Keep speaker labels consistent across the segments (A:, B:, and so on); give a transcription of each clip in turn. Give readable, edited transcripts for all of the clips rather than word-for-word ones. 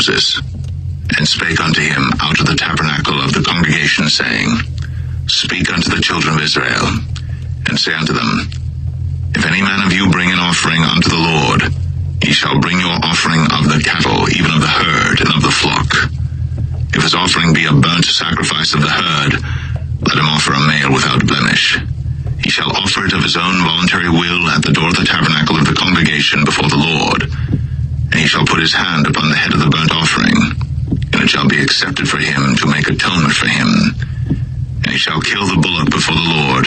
A: Moses, and spake unto him out of the tabernacle of the congregation, saying, Speak unto the children of Israel, and say unto them, If any man of you bring an offering unto the Lord, ye shall bring your offering of the cattle, even of the herd, and of the flock. If his offering be a burnt sacrifice of the herd, let him offer a male without blemish. He shall offer it of his own voluntary will at the door of the tabernacle of the congregation before the Lord. And he shall put his hand upon the head of the burnt offering, and it shall be accepted for him to make atonement for him. And he shall kill the bullock before the Lord,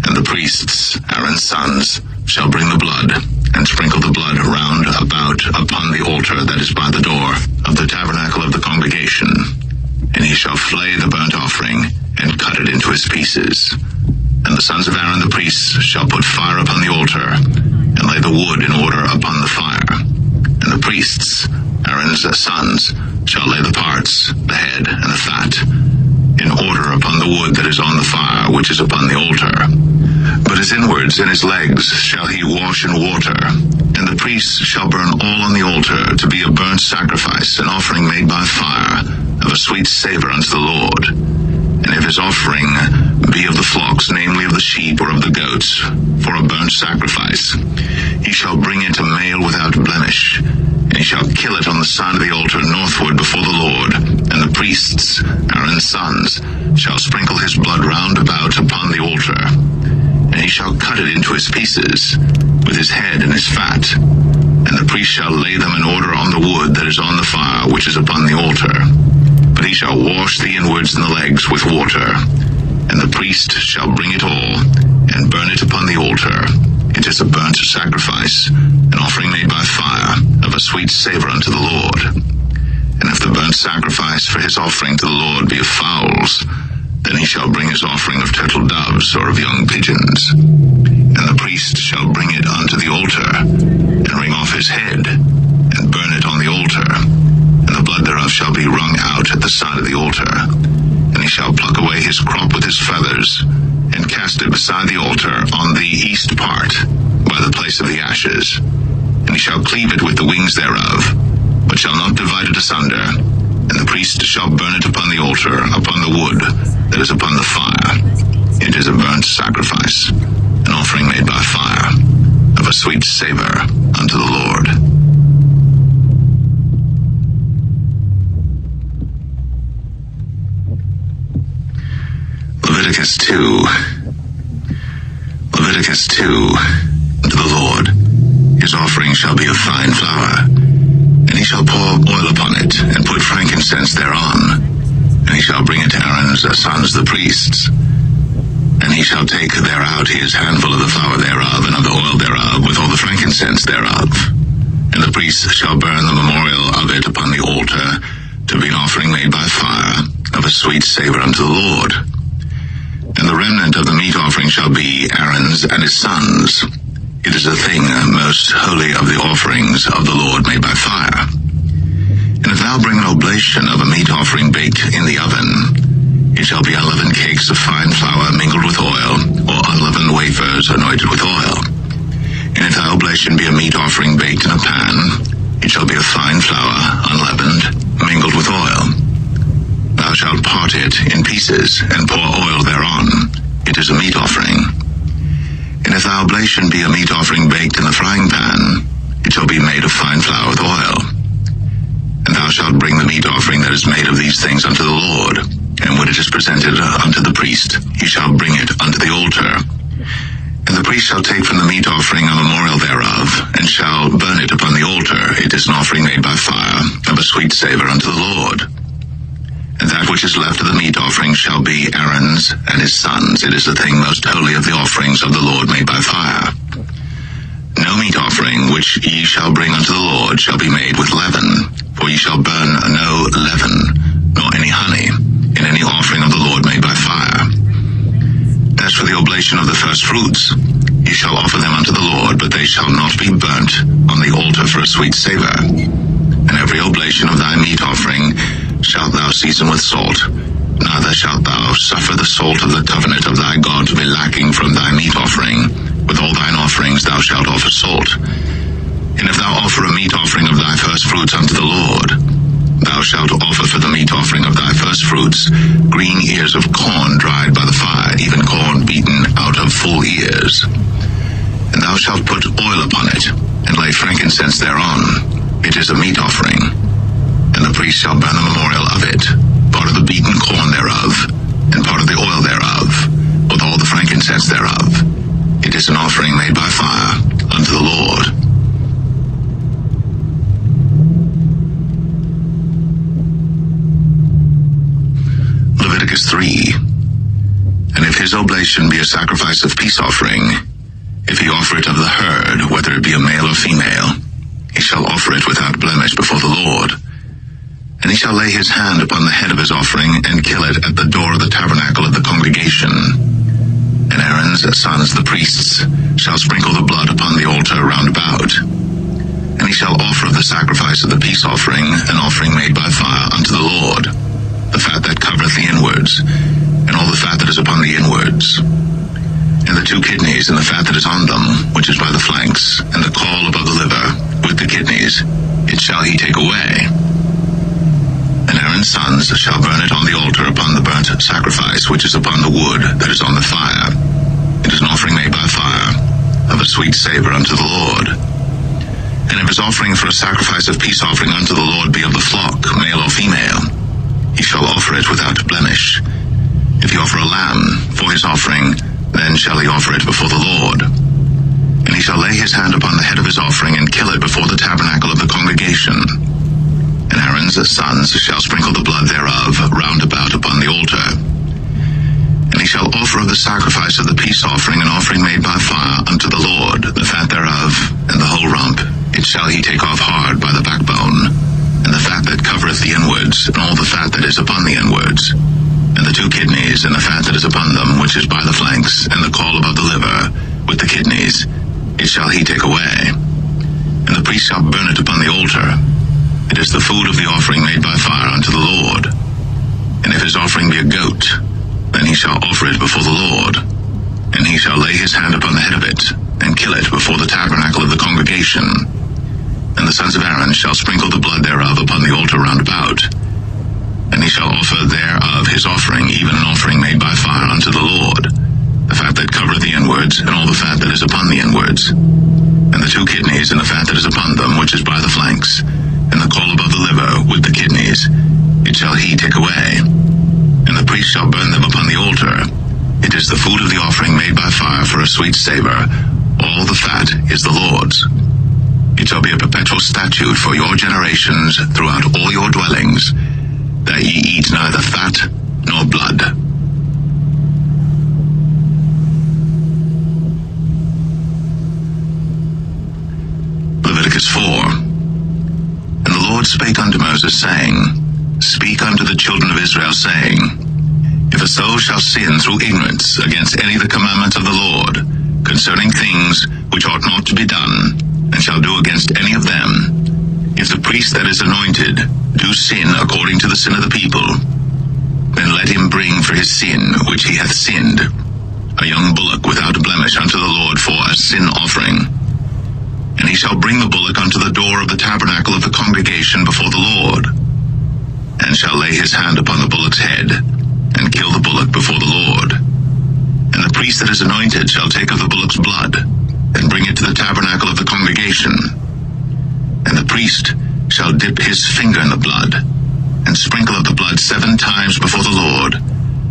A: and the priests, Aaron's sons, shall bring the blood, and sprinkle the blood round about upon the altar that is by the door of the tabernacle of the congregation. And he shall flay the burnt offering, and cut it into his pieces. And the sons of Aaron the priests shall put fire upon the altar, and lay the wood in order upon the fire. And the priests, Aaron's sons, shall lay the parts, the head, and the fat, in order upon the wood that is on the fire, which is upon the altar. But his inwards and his legs shall he wash in water, and the priests shall burn all on the altar to be a burnt sacrifice, an offering made by fire, of a sweet savor unto the Lord. And if his offering be of the flocks, namely of the sheep or of the goats, for a burnt sacrifice, he shall bring it a male without blemish, and he shall kill it on the side of the altar northward before the Lord. And the priests, Aaron's sons, shall sprinkle his blood round about upon the altar. And he shall cut it into his pieces, with his head and his fat. And the priest shall lay them in order on the wood that is on the fire, which is upon the altar. But he shall wash the inwards and the legs with water. And the priest shall bring it all, and burn it upon the altar. It is a burnt sacrifice, an offering made by fire, of a sweet savor unto the Lord. And if the burnt sacrifice for his offering to the Lord be of fowls, then he shall bring his offering of turtle doves or of young pigeons. And the priest shall bring it unto the altar, and wring off his head, and burn it on the altar. And the blood thereof shall be wrung out at the side of the altar. And he shall pluck away his crop with his feathers, and cast it beside the altar on the east part, by the place of the ashes. And he shall cleave it with the wings thereof, but shall not divide it asunder. And the priest shall burn it upon the altar, upon the wood that is upon the fire. It is a burnt sacrifice, an offering made by fire, of a sweet savor unto the Lord. Leviticus 2. Leviticus 2. Unto the Lord, his offering shall be of fine flour, and he shall pour oil upon it, and put frankincense thereon. And he shall bring it to Aaron's sons the priests. And he shall take thereout his handful of the flour thereof, and of the oil thereof, with all the frankincense thereof. And the priests shall burn the memorial of it upon the altar, to be an offering made by fire, of a sweet savor unto the Lord. And the remnant of the meat offering shall be Aaron's and his sons. It is a thing most holy of the offerings of the Lord made by fire. And if thou bring an oblation of a meat offering baked in the oven, it shall be unleavened cakes of fine flour mingled with oil, or unleavened wafers anointed with oil. And if thy oblation be a meat offering baked in a pan, it shall be of fine flour, unleavened, mingled with oil. Thou shalt part it in pieces, and pour oil thereon. It is a meat offering. And if thy oblation be a meat offering baked in the frying pan, it shall be made of fine flour with oil. And thou shalt bring the meat offering that is made of these things unto the Lord. And when it is presented unto the priest, he shall bring it unto the altar. And the priest shall take from the meat offering a memorial thereof, and shall burn it upon the altar. It is an offering made by fire, of a sweet savor unto the Lord. And that which is left of the meat offering shall be Aaron's and his sons. It is a thing most holy of the offerings of the Lord made by fire. No meat offering which ye shall bring unto the Lord shall be made with leaven, for ye shall burn no leaven, nor any honey, in any offering of the Lord made by fire. As for the oblation of the first fruits, ye shall offer them unto the Lord, but they shall not be burnt on the altar for a sweet savor. And every oblation of thy meat offering shalt thou season with salt, neither shalt thou suffer the salt of the covenant of thy God to be lacking from thy meat offering. With all thine offerings thou shalt offer salt. And if thou offer a meat offering of thy first fruits unto the Lord, thou shalt offer for the meat offering of thy firstfruits green ears of corn dried by the fire, even corn beaten out of full ears. And thou shalt put oil upon it, and lay frankincense thereon. It is a meat offering. And the priest shall burn the memorial of it, part of the beaten corn thereof, and part of the oil thereof, with all the frankincense thereof. It is an offering made by fire unto the Lord. Leviticus 3. And if his oblation be a sacrifice of peace offering, if he offer it of the herd, whether it be a male or female, he shall offer it without blemish before the Lord. And he shall lay his hand upon the head of his offering, and kill it at the door of the tabernacle of the congregation. And Aaron's sons, the priests, shall sprinkle the blood upon the altar round about. And he shall offer of the sacrifice of the peace offering an offering made by fire unto the Lord, the fat that covereth the inwards, and all the fat that is upon the inwards, and the 2 kidneys, and the fat that is on them, which is by the flanks, and the caul above the liver, with the kidneys, it shall he take away. And Aaron's sons shall burn it on the altar upon the burnt sacrifice, which is upon the wood that is on the fire. It is an offering made by fire, of a sweet savor unto the Lord. And if his offering for a sacrifice of peace offering unto the Lord be of the flock, male or female, he shall offer it without blemish. If he offer a lamb for his offering, then shall he offer it before the Lord. And he shall lay his hand upon the head of his offering, and kill it before the tabernacle of the congregation. And Aaron's sons shall sprinkle the blood thereof round about upon the altar. And he shall offer of the sacrifice of the peace offering an offering made by fire unto the Lord, the fat thereof, and the whole rump. It shall he take off hard by the backbone, and the fat that covereth the inwards, and all the fat that is upon the inwards, and the 2 kidneys, and the fat that is upon them, which is by the flanks, and the caul above the liver, with the kidneys, it shall he take away. And the priest shall burn it upon the altar. It is the food of the offering made by fire unto the Lord. And if his offering be a goat, then he shall offer it before the Lord. And he shall lay his hand upon the head of it, and kill it before the tabernacle of the congregation. And the sons of Aaron shall sprinkle the blood thereof upon the altar round about. And he shall offer thereof his offering, even an offering made by fire unto the Lord, the fat that covereth the inwards, and all the fat that is upon the inwards, and the 2 kidneys, and the fat that is upon them, which is by the flanks, and the caul above the liver, with the kidneys, it shall he take away. And the priest shall burn them upon the altar. It is the food of the offering made by fire for a sweet savor. All the fat is the Lord's. It shall be a perpetual statute for your generations throughout all your dwellings, that ye eat neither fat nor blood. Leviticus 4. And the Lord spake unto Moses, saying, Speak unto the children of Israel, saying, If a soul shall sin through ignorance against any of the commandments of the Lord, concerning things which ought not to be done, and shall do against any of them, if the priest that is anointed do sin according to the sin of the people, then let him bring for his sin which he hath sinned a young bullock without blemish unto the Lord for a sin offering. And he shall bring the bullock unto the door of the tabernacle of the congregation before the Lord, and shall lay his hand upon the bullock's head, and kill the bullock before the Lord. And the priest that is anointed shall take of the bullock's blood, and bring it to the tabernacle of the congregation. And the priest shall dip his finger in the blood, and sprinkle of the blood 7 times before the Lord,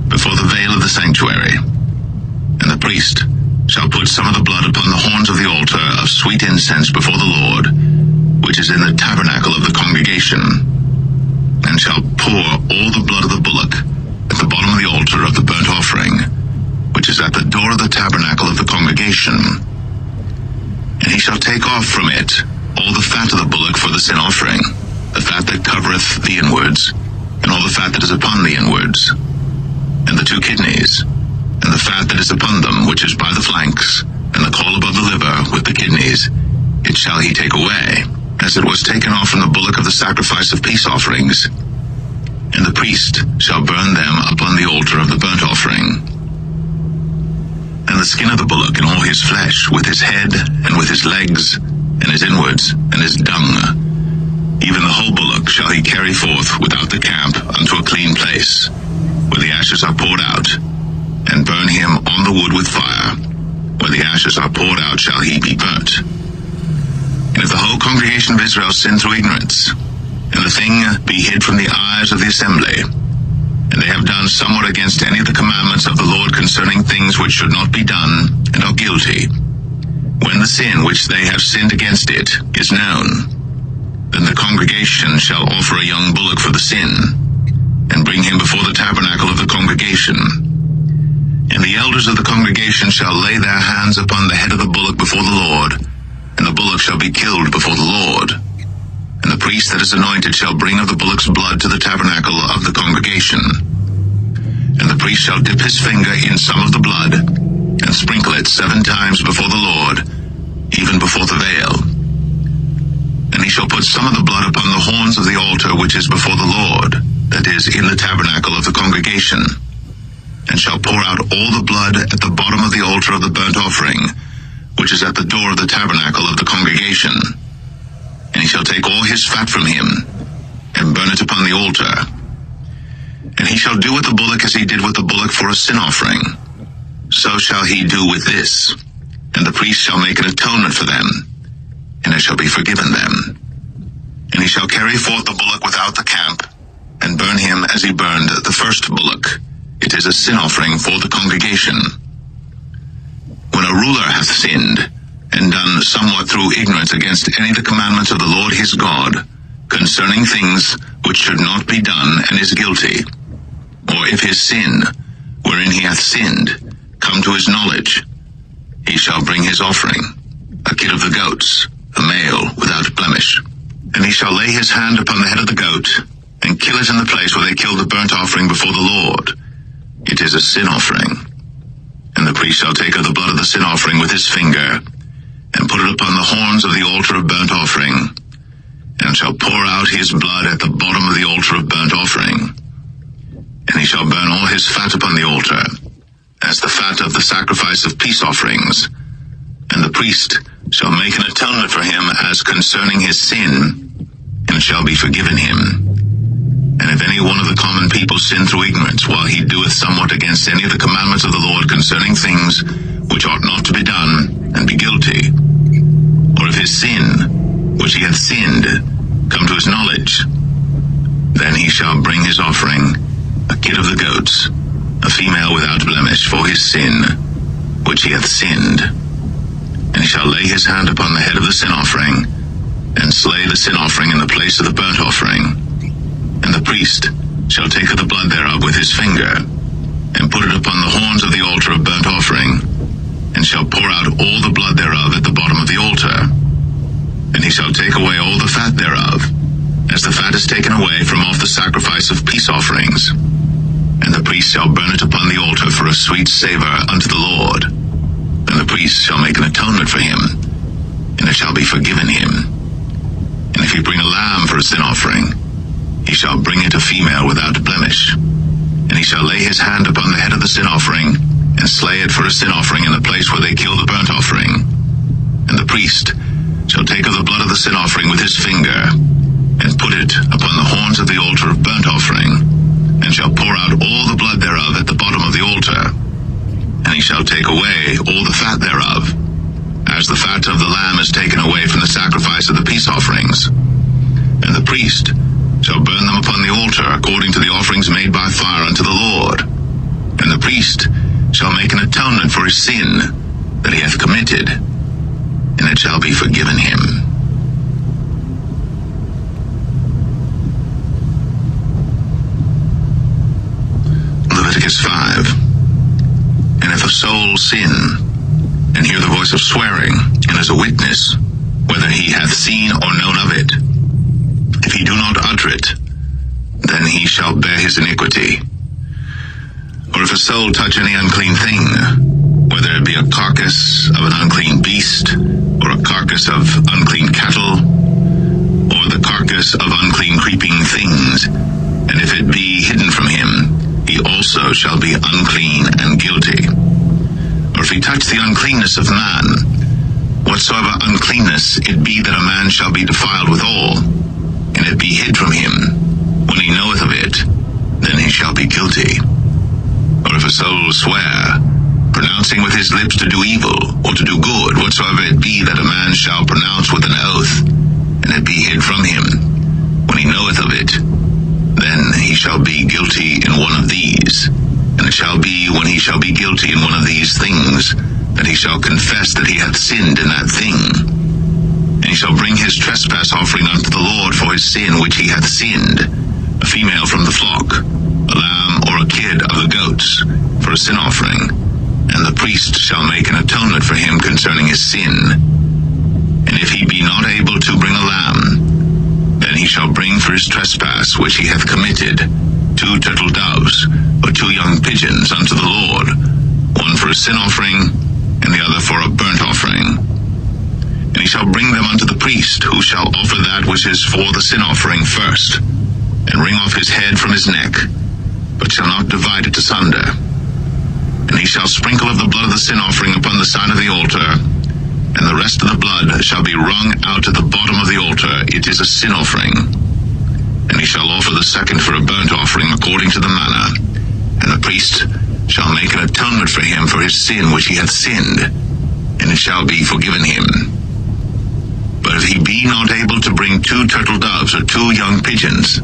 A: before the veil of the sanctuary. And the priest shall put some of the blood upon the horns of the altar of sweet incense before the Lord, which is in the tabernacle of the congregation, and shall pour all the blood of the bullock at the bottom of the altar of the burnt offering, which is at the door of the tabernacle of the congregation. And he shall take off from it all the fat of the bullock for the sin offering, the fat that covereth the inwards, and all the fat that is upon the inwards, and the 2 kidneys, and the fat that is upon them, which is by the flanks, and the caul above the liver, with the kidneys, it shall he take away, as it was taken off from the bullock of the sacrifice of peace offerings. And the priest shall burn them upon the altar of the burnt offering. And the skin of the bullock and all his flesh, with his head, and with his legs, and his inwards, and his dung, even the whole bullock shall he carry forth without the camp unto a clean place, where the ashes are poured out, and burn him on the wood with fire. Where the ashes are poured out shall he be burnt. And if the whole congregation of Israel sin through ignorance, and the thing be hid from the eyes of the assembly, and they have done somewhat against any of the commandments of the Lord concerning things which should not be done, and are guilty, when the sin which they have sinned against it is known, then the congregation shall offer a young bullock for the sin, and bring him before the tabernacle of the congregation. And the elders of the congregation shall lay their hands upon the head of the bullock before the Lord, and the bullock shall be killed before the Lord. And the priest that is anointed shall bring of the bullock's blood to the tabernacle of the congregation. And the priest shall dip his finger in some of the blood, and sprinkle it 7 times before the Lord, even before the veil. And he shall put some of the blood upon the horns of the altar which is before the Lord, that is in the tabernacle of the congregation, and shall pour out all the blood at the bottom of the altar of the burnt offering, which is at the door of the tabernacle of the congregation. And he shall take all his fat from him, and burn it upon the altar. And he shall do with the bullock as he did with the bullock for a sin offering. So shall he do with this. And the priest shall make an atonement for them, and it shall be forgiven them. And he shall carry forth the bullock without the camp, and burn him as he burned the first bullock. It is a sin offering for the congregation. When a ruler hath sinned, and done somewhat through ignorance against any of the commandments of the Lord his God, concerning things which should not be done, and is guilty, or if his sin, wherein he hath sinned, come to his knowledge, he shall bring his offering, a kid of the goats, a male without blemish. And he shall lay his hand upon the head of the goat, and kill it in the place where they killed the burnt offering before the Lord. It is a sin offering. And the priest shall take of the blood of the sin offering with his finger, and put it upon the horns of the altar of burnt offering, and shall pour out his blood at the bottom of the altar of burnt offering. And he shall burn all his fat upon the altar, as the fat of the sacrifice of peace offerings. And the priest shall make an atonement for him as concerning his sin, and it shall be forgiven him. And if any one of the common people sin through ignorance, while he doeth somewhat against any of the commandments of the Lord concerning things which ought not to be done, and be guilty, or if his sin, which he hath sinned, come to his knowledge, then he shall bring his offering, a kid of the goats, a female without blemish, for his sin, which he hath sinned. And he shall lay his hand upon the head of the sin offering, and slay the sin offering in the place of the burnt offering. And the priest shall take of the blood thereof with his finger, and put it upon the horns of the altar of burnt offering, and shall pour out all the blood thereof at the bottom of the altar. And he shall take away all the fat thereof, as the fat is taken away from off the sacrifice of peace offerings. And the priest shall burn it upon the altar for a sweet savour unto the Lord. And the priest shall make an atonement for him, and it shall be forgiven him. And if he bring a lamb for a sin offering, he shall bring it a female without blemish. And he shall lay his hand upon the head of the sin offering, and slay it for a sin offering in the place where they kill the burnt offering. And the priest shall take of the blood of the sin offering with his finger, and put it upon the horns of the altar of burnt offering, and shall pour out all the blood thereof at the bottom of the altar. And he shall take away all the fat thereof, as the fat of the lamb is taken away from the sacrifice of the peace offerings. And the priest shall burn them upon the altar according to the offerings made by fire unto the Lord. And the priest shall make an atonement for his sin that he hath committed, and it shall be forgiven him. Leviticus 5. And if a soul sin, and hear the voice of swearing, and is a witness, whether he hath seen or known of it, if he do not utter it, then he shall bear his iniquity. Or if a soul touch any unclean thing, whether it be a carcass of an unclean beast, or a carcass of unclean cattle, or the carcass of unclean creeping things, and if it be hidden from him, he also shall be unclean and guilty. Or if he touch the uncleanness of man, whatsoever uncleanness it be that a man shall be defiled withal, and it be hid from him, when he knoweth of it, then he shall be guilty. Or if a soul swear, pronouncing with his lips to do evil, or to do good, whatsoever it be that a man shall pronounce with an oath, and it be hid from him, when he knoweth of it, then he shall be guilty in one of these. And it shall be, when he shall be guilty in one of these things, that he shall confess that he hath sinned in that thing. And he shall bring his trespass offering unto the Lord for his sin which he hath sinned, a female from the flock, a lamb or a kid of the goats, for a sin offering. And the priest shall make an atonement for him concerning his sin. And if he be not able to bring a lamb, then he shall bring for his trespass which he hath committed 2 turtle doves, or 2 young pigeons unto the Lord, one for a sin offering, and the other for a burnt offering. And he shall bring them unto the priest, who shall offer that which is for the sin offering first, and wring off his head from his neck, but shall not divide it asunder. And he shall sprinkle of the blood of the sin offering upon the side of the altar, and the rest of the blood shall be wrung out at the bottom of the altar. It is a sin offering. And he shall offer the second for a burnt offering according to the manner, and the priest shall make an atonement for him for his sin which he hath sinned, and it shall be forgiven him. But if he be not able to bring 2 turtle doves or 2 young pigeons,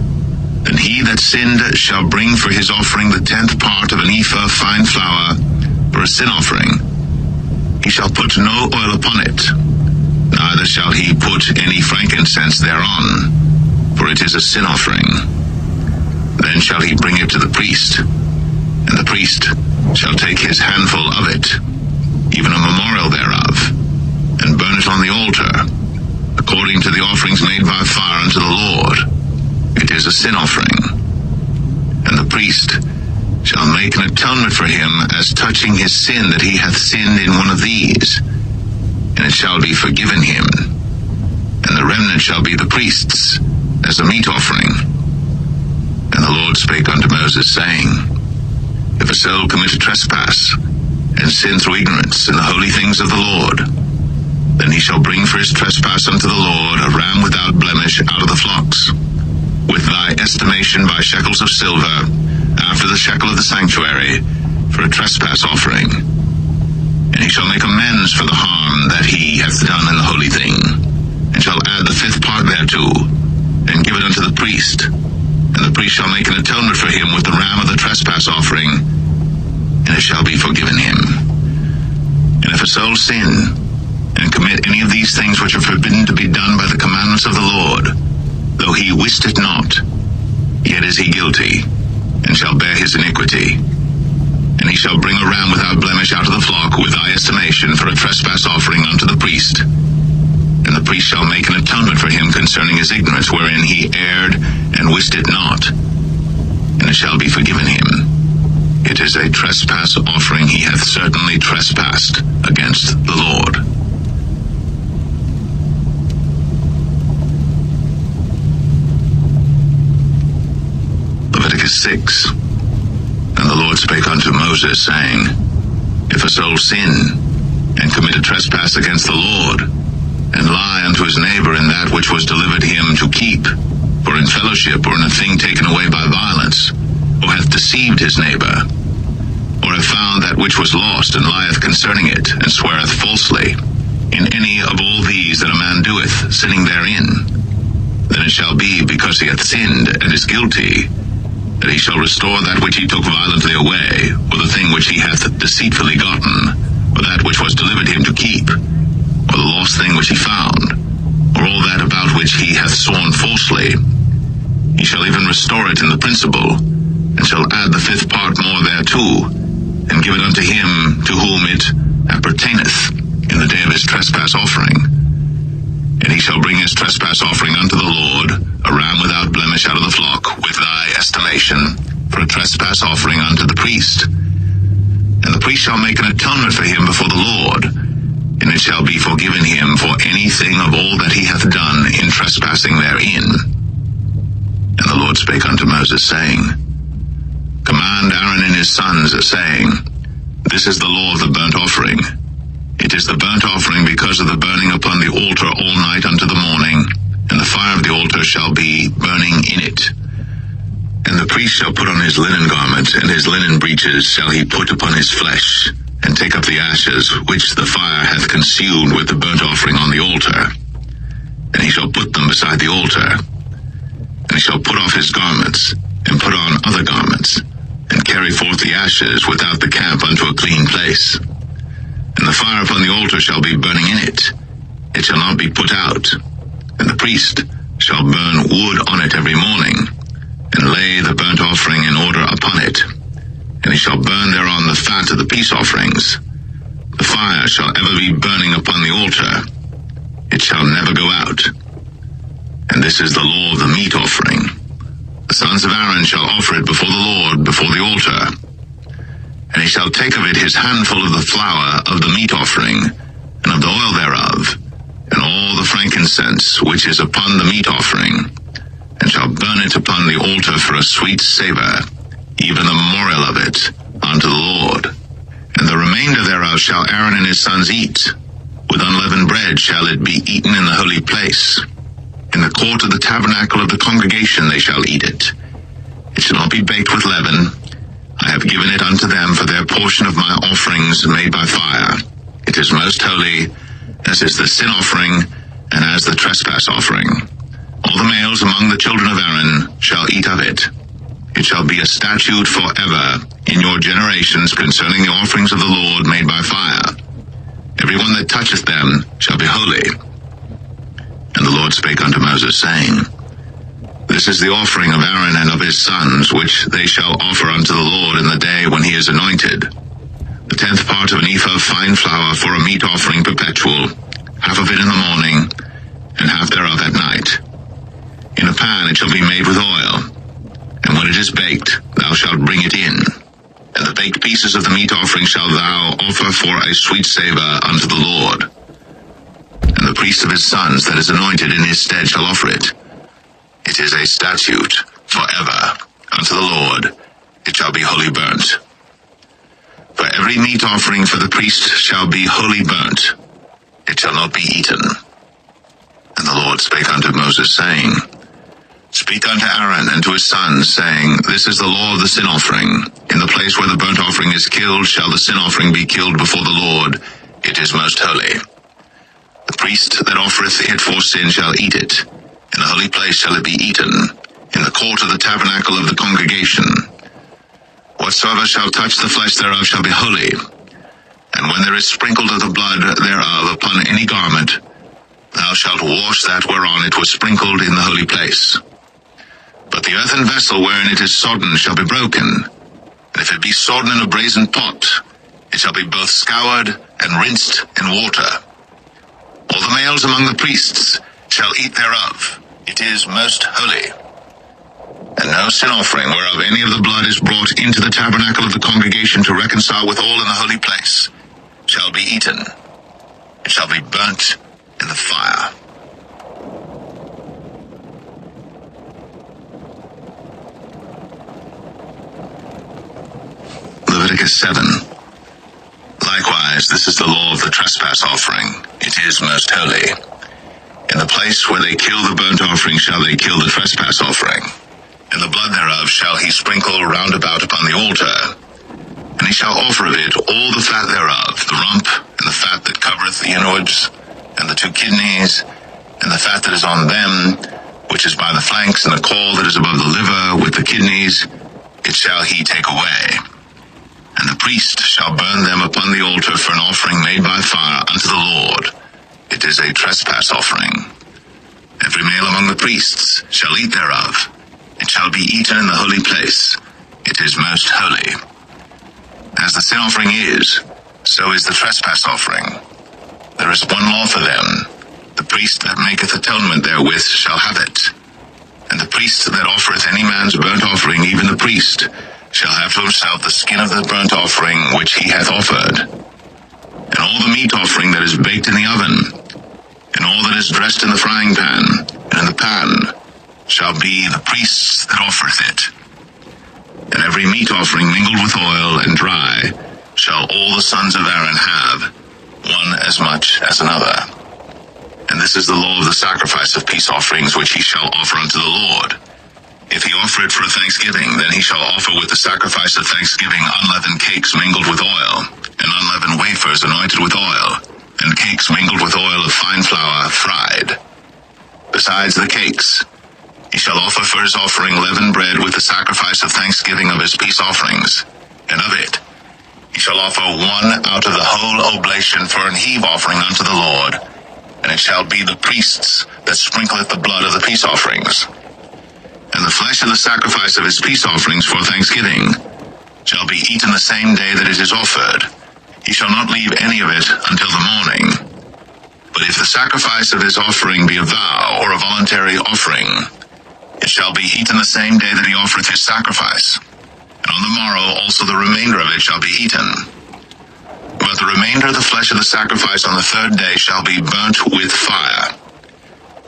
A: then he that sinned shall bring for his offering the 10th part of an ephah of fine flour for a sin offering. He shall put no oil upon it, neither shall he put any frankincense thereon, for it is a sin offering. Then shall he bring it to the priest, and the priest shall take his handful of it, even a memorial thereof, and burn it on the altar, according to the offerings made by fire unto the Lord. It is a sin offering. And the priest shall make an atonement for him as touching his sin that he hath sinned in one of these, and it shall be forgiven him. And the remnant shall be the priest's, as a meat offering. And the Lord spake unto Moses, saying, If a soul commit a trespass, and sin through ignorance in the holy things of the Lord, then he shall bring for his trespass unto the Lord a ram without blemish out of the flocks, with thy estimation by shekels of silver, after the shekel of the sanctuary, for a trespass offering. And he shall make amends for the harm that he hath done in the holy thing, and shall add the 5th part thereto, and give it unto the priest. And the priest shall make an atonement for him with the ram of the trespass offering, and it shall be forgiven him. And if a soul sin, and commit any of these things which are forbidden to be done by the commandments of the Lord, though he wist it not, yet is he guilty, and shall bear his iniquity. And he shall bring a ram without blemish out of the flock with thy estimation for a trespass offering unto the priest. And the priest shall make an atonement for him concerning his ignorance wherein he erred and wist it not, and it shall be forgiven him. It is a trespass offering. He hath certainly trespassed against the Lord. Leviticus 6. And the Lord spake unto Moses, saying, If a soul sin, and commit a trespass against the Lord, and lie unto his neighbor in that which was delivered him to keep, or in fellowship, or in a thing taken away by violence, or hath deceived his neighbor, or hath found that which was lost, and lieth concerning it, and sweareth falsely, in any of all these that a man doeth, sinning therein, then it shall be, because he hath sinned, and is guilty, that he shall restore that which he took violently away, or the thing which he hath deceitfully gotten, or that which was delivered him to keep, or the lost thing which he found, or all that about which he hath sworn falsely. He shall even restore it in the principal, and shall add the 5th part more thereto, and give it unto him to whom it appertaineth in the day of his trespass offering. And he shall bring his trespass offering unto the Lord, a ram without blemish out of the flock, with thy estimation, for a trespass offering unto the priest. And the priest shall make an atonement for him before the Lord, and it shall be forgiven him for anything of all that he hath done in trespassing therein. And the Lord spake unto Moses, saying, Command Aaron and his sons, saying, This is the law of the burnt offering. It is the burnt offering because of the burning upon the altar all night unto the morning, and the fire of the altar altar shall be burning in it. And the priest shall put on his linen garment, and his linen breeches shall he put upon his flesh, and take up the ashes which the fire hath consumed with the burnt offering on the altar. And he shall put them beside the altar. And he shall put off his garments, and put on other garments, and carry forth the ashes without the camp unto a clean place. And the fire upon the altar shall be burning in it. It shall not be put out. And the priest shall burn wood on it every morning, and lay the burnt offering in order upon it. And he shall burn thereon the fat of the peace offerings. The fire shall ever be burning upon the altar. It shall never go out. And this is the law of the meat offering. The sons of Aaron shall offer it before the Lord, before the altar. And he shall take of it his handful of the flour of the meat offering, and of the oil thereof, and all the frankincense which is upon the meat offering, and shall burn it upon the altar for a sweet savour, even the memorial of it, unto the Lord. And the remainder thereof shall Aaron and his sons eat. With unleavened bread shall it be eaten in the holy place. In the court of the tabernacle of the congregation they shall eat it. It shall not be baked with leaven. I have given it unto them for their portion of my offerings made by fire. It is most holy, as is the sin offering, and as the trespass offering. All the males among the children of Aaron shall eat of it. It shall be a statute forever in your generations concerning the offerings of the Lord made by fire. Every one that toucheth them shall be holy. And the Lord spake unto Moses, saying, This is the offering of Aaron and of his sons, which they shall offer unto the Lord in the day when he is anointed. The 10th part of an ephah of fine flour for a meat offering perpetual, half of it in the morning, and half thereof at night. In a pan it shall be made with oil, and when it is baked, thou shalt bring it in. And the baked pieces of the meat offering shalt thou offer for a sweet savour unto the Lord. And the priest of his sons that is anointed in his stead shall offer it. It is a statute forever unto the Lord. It shall be wholly burnt. For every meat offering for the priest shall be wholly burnt. It shall not be eaten. And the Lord spake unto Moses, saying, Speak unto Aaron and to his sons, saying, This is the law of the sin offering. In the place where the burnt offering is killed shall the sin offering be killed before the Lord. It is most holy. The priest that offereth it for sin shall eat it. In the holy place shall it be eaten, in the court of the tabernacle of the congregation. Whatsoever shall touch the flesh thereof shall be holy. And when there is sprinkled of the blood thereof upon any garment, thou shalt wash that whereon it was sprinkled in the holy place. But the earthen vessel wherein it is sodden shall be broken. And if it be sodden in a brazen pot, it shall be both scoured and rinsed in water. All the males among the priests shall eat thereof. It is most holy. And no sin offering whereof any of the blood is brought into the tabernacle of the congregation to reconcile with all in the holy place shall be eaten. It shall be burnt in the fire. Leviticus 7. Likewise, this is the law of the trespass offering. It is most holy. In the place where they kill the burnt offering shall they kill the trespass offering. And the blood thereof shall he sprinkle round about upon the altar. And he shall offer of it all the fat thereof, the rump, and the fat that covereth the inwards, and the 2 kidneys, and the fat that is on them, which is by the flanks, and the caul that is above the liver, with the kidneys, it shall he take away. And the priest shall burn them upon the altar for an offering made by fire unto the Lord. It is a trespass offering. Every male among the priests shall eat thereof. It shall be eaten in the holy place. It is most holy. As the sin offering is, so is the trespass offering. There is one law for them. The priest that maketh atonement therewith shall have it. And the priest that offereth any man's burnt offering, even the priest, shall have to himself the skin of the burnt offering which he hath offered. And all the meat offering that is baked in the oven, and all that is dressed in the frying pan, and in the pan, shall be the priest's that offereth it. And every meat offering mingled with oil and dry shall all the sons of Aaron have, one as much as another. And this is the law of the sacrifice of peace offerings which he shall offer unto the Lord. If he offer it for a thanksgiving, then he shall offer with the sacrifice of thanksgiving unleavened cakes mingled with oil, and unleavened wafers anointed with oil, and cakes mingled with oil of fine flour fried. Besides the cakes, he shall offer for his offering leavened bread with the sacrifice of thanksgiving of his peace offerings, and of it he shall offer one out of the whole oblation for an heave offering unto the Lord, and it shall be the priest's that sprinkleth the blood of the peace offerings. And the flesh of the sacrifice of his peace offerings for thanksgiving shall be eaten the same day that it is offered. He shall not leave any of it until the morning. But if the sacrifice of his offering be a vow or a voluntary offering, it shall be eaten the same day that he offereth his sacrifice. And on the morrow also the remainder of it shall be eaten. But the remainder of the flesh of the sacrifice on the third day shall be burnt with fire.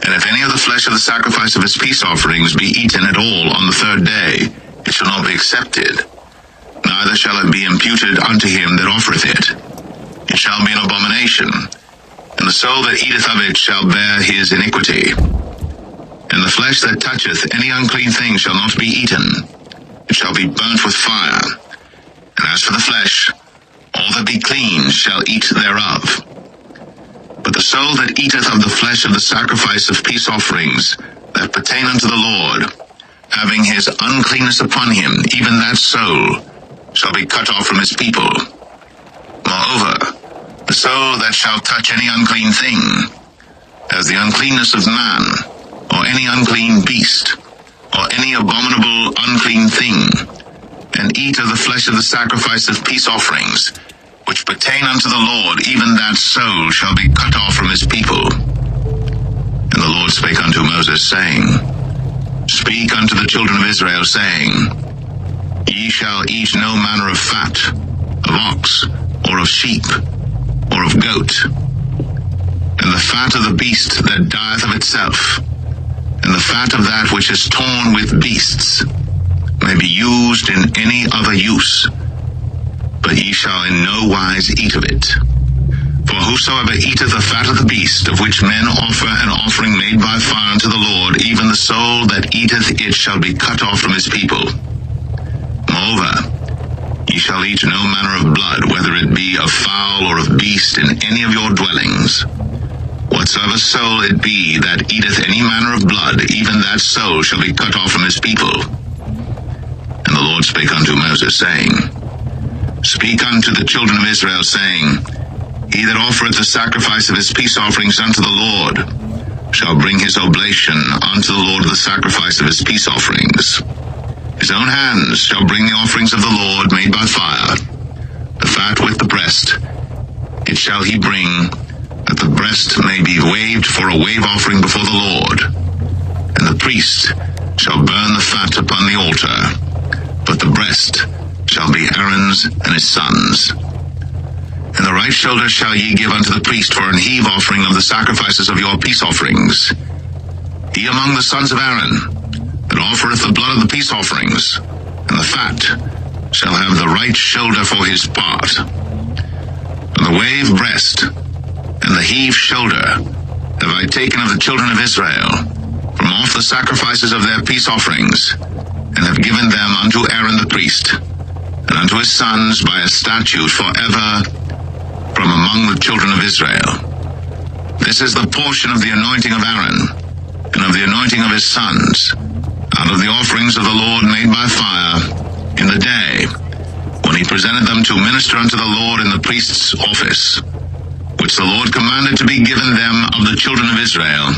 A: And if any of the flesh of the sacrifice of his peace offerings be eaten at all on the third day, it shall not be accepted, neither shall it be imputed unto him that offereth it. It shall be an abomination, and the soul that eateth of it shall bear his iniquity. And the flesh that toucheth any unclean thing shall not be eaten, it shall be burnt with fire. And as for the flesh, all that be clean shall eat thereof. But the soul that eateth of the flesh of the sacrifice of peace offerings that pertain unto the Lord, having his uncleanness upon him, even that soul shall be cut off from his people. Moreover, the soul that shall touch any unclean thing, as the uncleanness of man, or any unclean beast, or any abominable unclean thing, and eat of the flesh of the sacrifice of peace offerings, which pertain unto the Lord, even that soul shall be cut off from his people. And the Lord spake unto Moses, saying, Speak unto the children of Israel, saying, Ye shall eat no manner of fat, of ox, or of sheep, or of goat, and the fat of the beast that dieth of itself, and the fat of that which is torn with beasts, may be used in any other use, but ye shall in no wise eat of it. For whosoever eateth the fat of the beast, of which men offer an offering made by fire unto the Lord, even the soul that eateth it shall be cut off from his people. Moreover, ye shall eat no manner of blood, whether it be of fowl or of beast, in any of your dwellings. Whatsoever soul it be that eateth any manner of blood, even that soul shall be cut off from his people. And the Lord spake unto Moses, saying, Speak unto the children of Israel, saying, He that offereth the sacrifice of his peace offerings unto the Lord shall bring his oblation unto the Lord of the sacrifice of his peace offerings. His own hands shall bring the offerings of the Lord made by fire, the fat with the breast. It shall he bring, that the breast may be waved for a wave offering before the Lord. And the priest shall burn the fat upon the altar, but the breast shall be Aaron's and his sons. And the right shoulder shall ye give unto the priest for an heave offering of the sacrifices of your peace offerings. He among the sons of Aaron that offereth the blood of the peace offerings, and the fat, shall have the right shoulder for his part. And the wave breast, and the heave shoulder, have I taken of the children of Israel, from off the sacrifices of their peace offerings, and have given them unto Aaron the priest, and unto his sons by a statute forever from among the children of Israel. This is the portion of the anointing of Aaron, and of the anointing of his sons, out of the offerings of the Lord made by fire, in the day when he presented them to minister unto the Lord in the priest's office, which the Lord commanded to be given them of the children of Israel,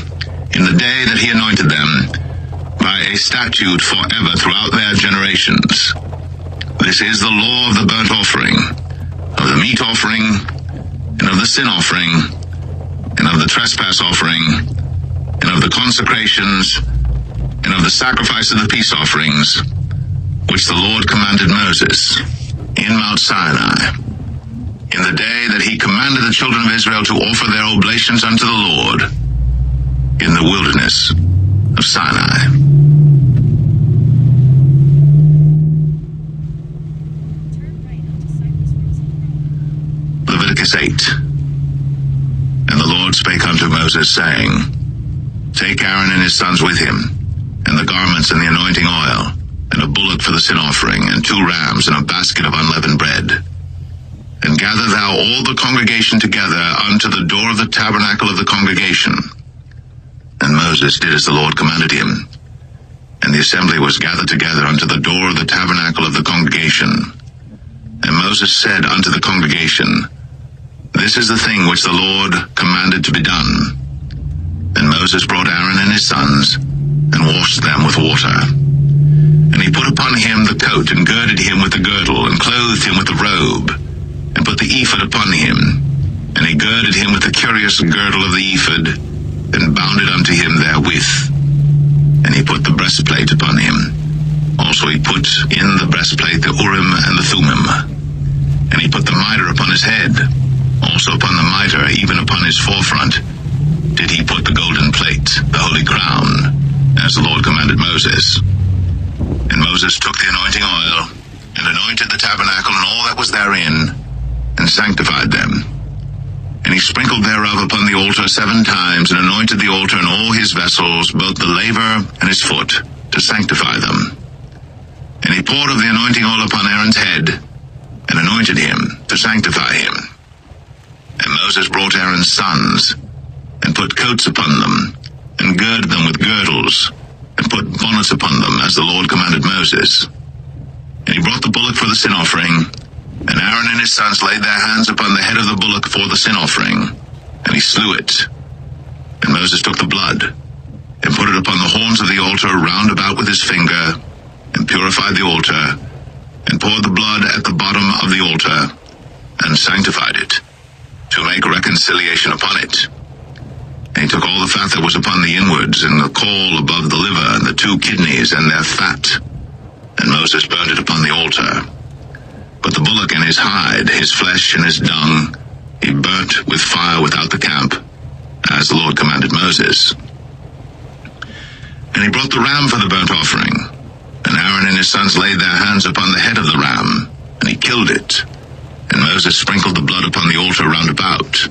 A: in the day that he anointed them, by a statute forever throughout their generations. This is the law of the burnt offering, of the meat offering, and of the sin offering, and of the trespass offering, and of the consecrations, and of the sacrifice of the peace offerings, which the Lord commanded Moses in Mount Sinai, in the day that he commanded the children of Israel to offer their oblations unto the Lord in the wilderness of Sinai. Leviticus 8. And the Lord spake spake unto Moses, saying, Take Aaron and his sons with him, and the garments and the anointing oil, and a bullock for the sin offering, and 2 rams, and a basket of unleavened bread. And gather thou all the congregation together unto the door of the tabernacle of the congregation. And Moses did as the Lord commanded him. And the assembly was gathered together unto the door of the tabernacle of the congregation. And Moses said unto the congregation, This is the thing which the Lord commanded to be done. And Moses brought Aaron and his sons, and washed them with water. And he put upon him the coat, and girded him with the girdle, and clothed him with the robe, and put the ephod upon him. And he girded him with the curious girdle of the ephod, and bound it unto him therewith. And he put the breastplate upon him. Also he put in the breastplate the Urim and the Thummim. And he put the mitre upon his head. Also upon the mitre, even upon his forefront, did he put the golden plate, the holy crown, as the Lord commanded Moses. And Moses took the anointing oil, and anointed the tabernacle and all that was therein, and sanctified them. And he sprinkled thereof upon the altar 7 times, and anointed the altar and all his vessels, both the laver and his foot, to sanctify them. And he poured of the anointing oil upon Aaron's head, and anointed him to sanctify him. And Moses brought Aaron's sons, and put coats upon them, and girded them with girdles, and put bonnets upon them, as the Lord commanded Moses. And he brought the bullock for the sin offering, and Aaron and his sons laid their hands upon the head of the bullock for the sin offering, and he slew it. And Moses took the blood, and put it upon the horns of the altar round about with his finger, and purified the altar, and poured the blood at the bottom of the altar, and sanctified it, to make reconciliation upon it. And he took all the fat that was upon the inwards, and the caul above the liver, and the 2 kidneys, and their fat. And Moses burned it upon the altar. But the bullock and his hide, his flesh and his dung, he burnt with fire without the camp, as the Lord commanded Moses. And he brought the ram for the burnt offering. And Aaron and his sons laid their hands upon the head of the ram, and he killed it. And Moses sprinkled the blood upon the altar round about.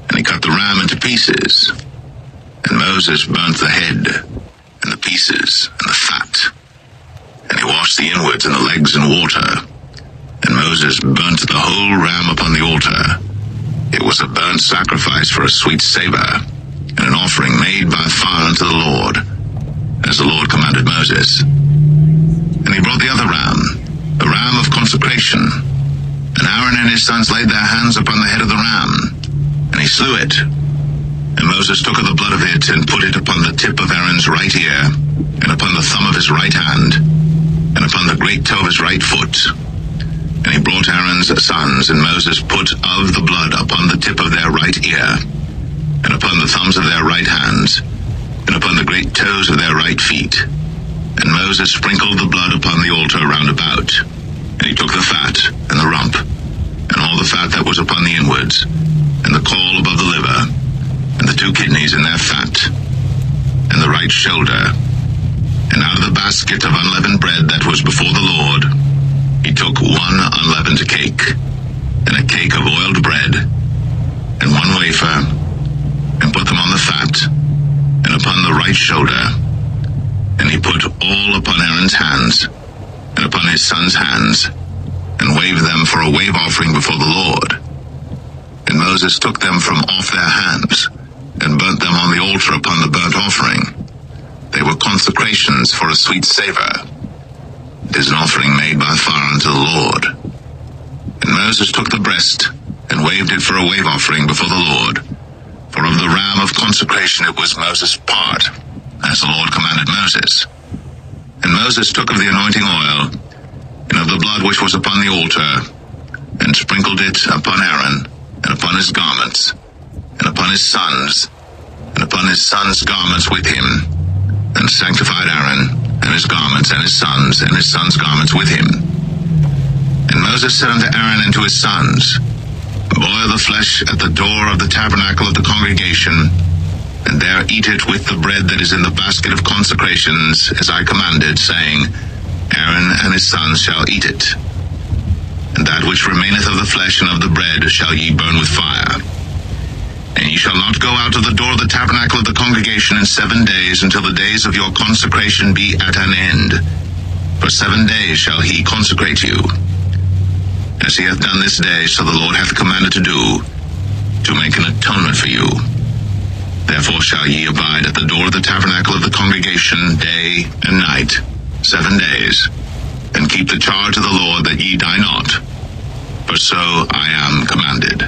A: And he cut the ram into pieces. And Moses burnt the head, and the pieces, and the fat. And he washed the inwards and the legs in water. And Moses burnt the whole ram upon the altar. It was a burnt sacrifice for a sweet savor, and an offering made by fire unto the Lord, as the Lord commanded Moses. And he brought the other ram, the ram of consecration. And Aaron and his sons laid their hands upon the head of the ram, and he slew it. And Moses took of the blood of it, and put it upon the tip of Aaron's right ear, and upon the thumb of his right hand, and upon the great toe of his right foot. And he brought Aaron's sons, and Moses put of the blood upon the tip of their right ear, and upon the thumbs of their right hands, and upon the great toes of their right feet. And Moses sprinkled the blood upon the altar round about. And he took the fat, and the rump, and all the fat that was upon the inwards, and the caul above the liver, and the 2 kidneys and their fat, and the right shoulder. And out of the basket of unleavened bread that was before the Lord, he took 1 unleavened cake, and a cake of oiled bread, and 1 wafer, and put them on the fat, and upon the right shoulder. And he put all upon Aaron's hands, and upon his sons' hands, and waved them for a wave offering before the Lord. And Moses took them from off their hands, and burnt them on the altar upon the burnt offering. They were consecrations for a sweet savor. It is an offering made by fire unto the Lord. And Moses took the breast, and waved it for a wave offering before the Lord. For of the ram of consecration it was Moses' part, as the Lord commanded Moses. And Moses took of the anointing oil, and of the blood which was upon the altar, and sprinkled it upon Aaron, and upon his garments, and upon his sons, and upon his sons' garments with him, and sanctified Aaron, and his garments, and his sons' garments with him. And Moses said unto Aaron and to his sons, Boil the flesh at the door of the tabernacle of the congregation, and there eat it with the bread that is in the basket of consecrations, as I commanded, saying, Aaron and his sons shall eat it. And that which remaineth of the flesh and of the bread shall ye burn with fire. And ye shall not go out of the door of the tabernacle of the congregation in 7 days, until the days of your consecration be at an end. For 7 days shall he consecrate you, as he hath done this day, so the Lord hath commanded to do, to make an atonement for you. Therefore shall ye abide at the door of the tabernacle of the congregation day and night, 7 days, and keep the charge of the Lord, that ye die not, for so I am commanded.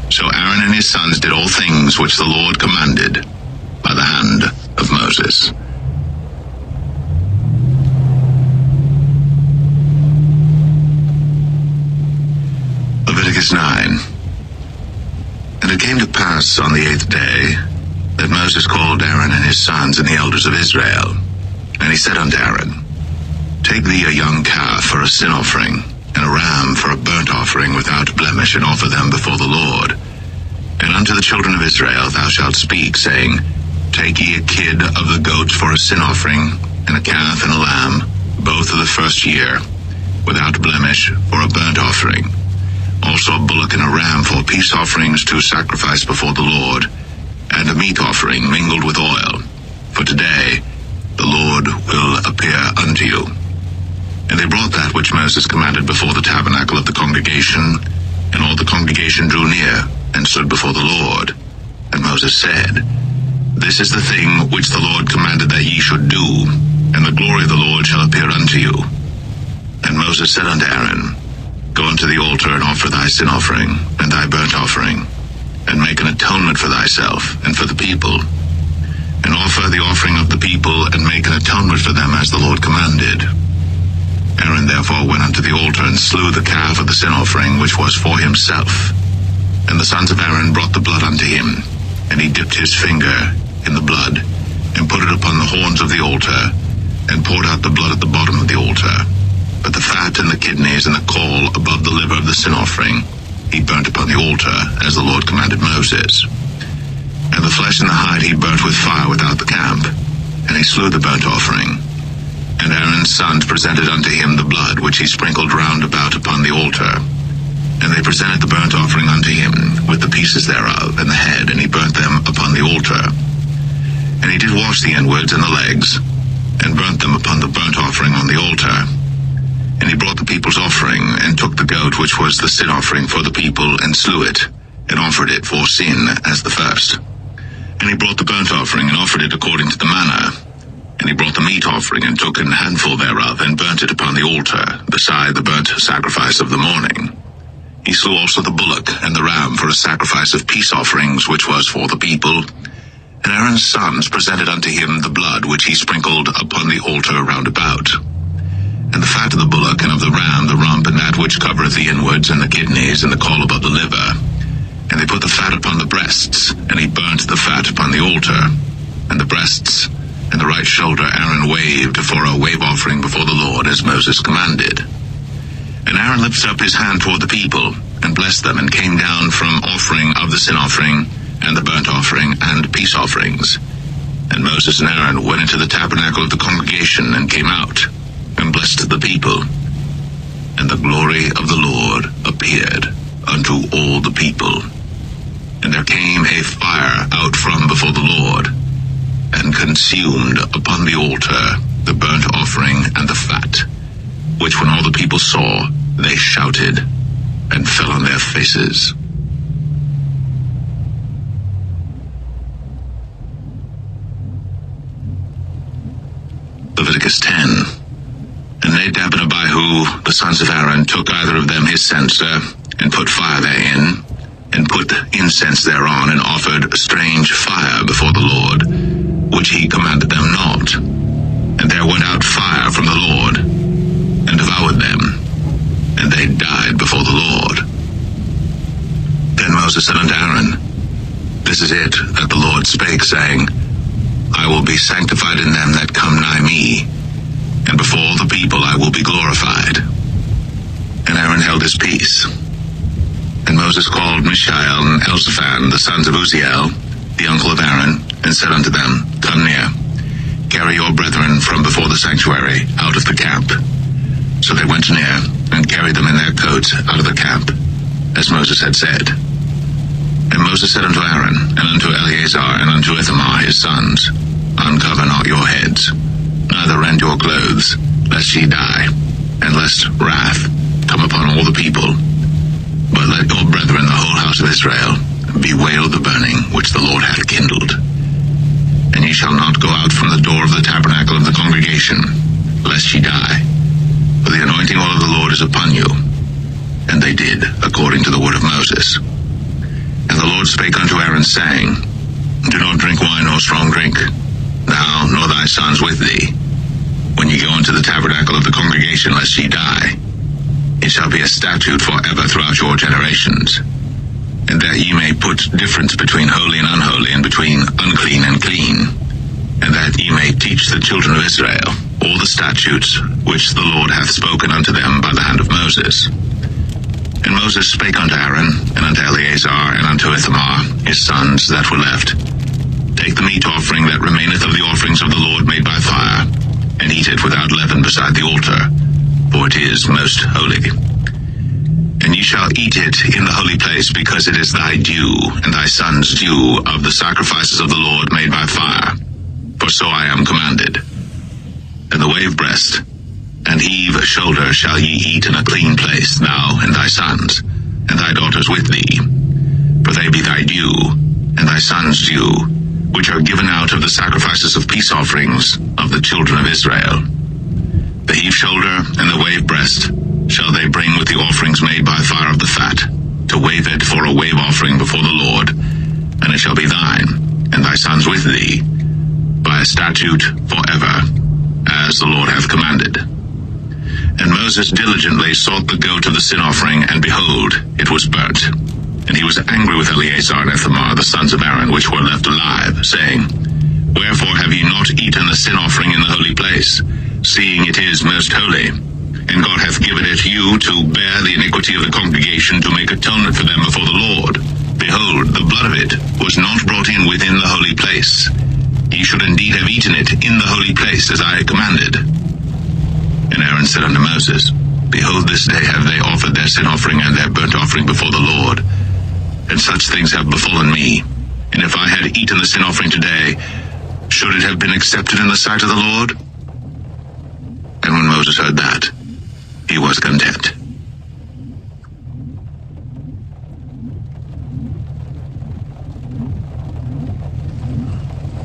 A: So Aaron and his sons did all things which the Lord commanded by the hand of Moses. Leviticus 9. And it came to pass on the 8th day that Moses called Aaron and his sons and the elders of Israel. And he said unto Aaron, Take thee a young calf for a sin offering, and a ram for a burnt offering without blemish, and offer them before the Lord. And unto the children of Israel thou shalt speak, saying, Take ye a kid of the goats for a sin offering, and a calf and a lamb, both of the first year, without blemish, for a burnt offering. Also a bullock and a ram for peace offerings to sacrifice before the Lord, and a meat offering mingled with oil. For today the Lord will appear unto you. And they brought that which Moses commanded before the tabernacle of the congregation, and all the congregation drew near, and stood before the Lord. And Moses said, This is the thing which the Lord commanded that ye should do, and the glory of the Lord shall appear unto you. And Moses said unto Aaron, Go unto the altar, and offer thy sin offering, and thy burnt offering, and make an atonement for thyself, and for the people. And offer the offering of the people, and make an atonement for them, as the Lord commanded. Aaron therefore went unto the altar, and slew the calf of the sin offering, which was for himself. And the sons of Aaron brought the blood unto him, and he dipped his finger in the blood, and put it upon the horns of the altar, and poured out the blood at the bottom of the altar. But the fat and the kidneys and the caul above the liver of the sin offering he burnt upon the altar, as the Lord commanded Moses. And the flesh and the hide he burnt with fire without the camp, and he slew the burnt offering. And Aaron's sons presented unto him the blood which he sprinkled round about upon the altar. And they presented the burnt offering unto him, with the pieces thereof, and the head, and he burnt them upon the altar. And he did wash the inwards and the legs, and burnt them upon the burnt offering on the altar. And he brought the people's offering, and took the goat which was the sin offering for the people, and slew it, and offered it for sin as the first. And he brought the burnt offering, and offered it according to the manner. And he brought the meat offering, and took an handful thereof, and burnt it upon the altar, beside the burnt sacrifice of the morning. He slew also the bullock and the ram for a sacrifice of peace offerings, which was for the people. And Aaron's sons presented unto him the blood which he sprinkled upon the altar round about. And the fat of the bullock and of the ram, the rump, and that which covereth the inwards, and the kidneys, and the caul above the liver. And they put the fat upon the breasts, and he burnt the fat upon the altar. And the breasts and the right shoulder Aaron waved for a wave offering before the Lord, as Moses commanded. And Aaron lifted up his hand toward the people, and blessed them, and came down from offering of the sin offering, and the burnt offering, and peace offerings. And Moses and Aaron went into the tabernacle of the congregation, and came out, and blessed the people. And the glory of the Lord appeared unto all the people. And there came a fire out from before the Lord, and consumed upon the altar the burnt offering and the fat, which when all the people saw, they shouted, and fell on their faces. Leviticus 10. And Nadab and Abihu, the sons of Aaron, took either of them his censer, and put fire therein, and put incense thereon, and offered strange fire before the Lord, which he commanded them not. And there went out fire from the Lord, and devoured them, and they died before the Lord. Then Moses said unto Aaron, This is it that the Lord spake, saying, I will be sanctified in them that come nigh me, and before all the people I will be glorified. And Aaron held his peace. And Moses called Mishael and Elzaphan, the sons of Uzziel, the uncle of Aaron, and said unto them, Come near, carry your brethren from before the sanctuary out of the camp. So they went near, and carried them in their coats out of the camp, as Moses had said. And Moses said unto Aaron, and unto Eleazar, and unto Ithamar his sons, Uncover not your heads, neither rend your clothes, lest ye die, and lest wrath come upon all the people. But let your brethren, the whole house of Israel, bewail the burning which the Lord hath kindled. And ye shall not go out from the door of the tabernacle of the congregation, lest ye die. For the anointing oil of the Lord is upon you. And they did, according to the word of Moses. And the Lord spake unto Aaron, saying, Do not drink wine nor strong drink, thou nor thy sons with thee, when ye go into the tabernacle of the congregation, lest ye die. It shall be a statute forever throughout your generations, and that ye may put difference between holy and unholy, and between unclean and clean, and that ye may teach the children of Israel all the statutes which the Lord hath spoken unto them by the hand of Moses. And Moses spake unto Aaron, and unto Eleazar, and unto Ithamar his sons that were left, Take the meat offering that remaineth of the offerings of the Lord made by fire, and eat it without leaven beside the altar, for it is most holy. And ye shall eat it in the holy place, because it is thy due, and thy son's due, of the sacrifices of the Lord made by fire. For so I am commanded. And the wave breast and heave shoulder shall ye eat in a clean place, thou and thy sons, and thy daughters with thee. For they be thy due, and thy sons' due, which are given out of the sacrifices of peace offerings of the children of Israel. The heave shoulder and the wave breast shall they bring with the offerings made by fire of the fat, to wave it for a wave offering before the Lord, and it shall be thine, and thy sons with thee, by a statute forever, as the Lord hath commanded. And Moses diligently sought the goat of the sin offering, and behold, it was burnt. And he was angry with Eleazar and Ithamar, the sons of Aaron, which were left alive, saying, Wherefore have ye not eaten the sin offering in the holy place, seeing it is most holy? And God hath given it you to bear the iniquity of the congregation, to make atonement for them before the Lord. Behold, the blood of it was not brought in within the holy place. Ye should indeed have eaten it in the holy place, as I commanded. And Aaron said unto Moses, Behold, this day have they offered their sin offering and their burnt offering before the Lord, and such things have befallen me. And if I had eaten the sin offering today, should it have been accepted in the sight of the Lord? And when Moses heard that, he was content.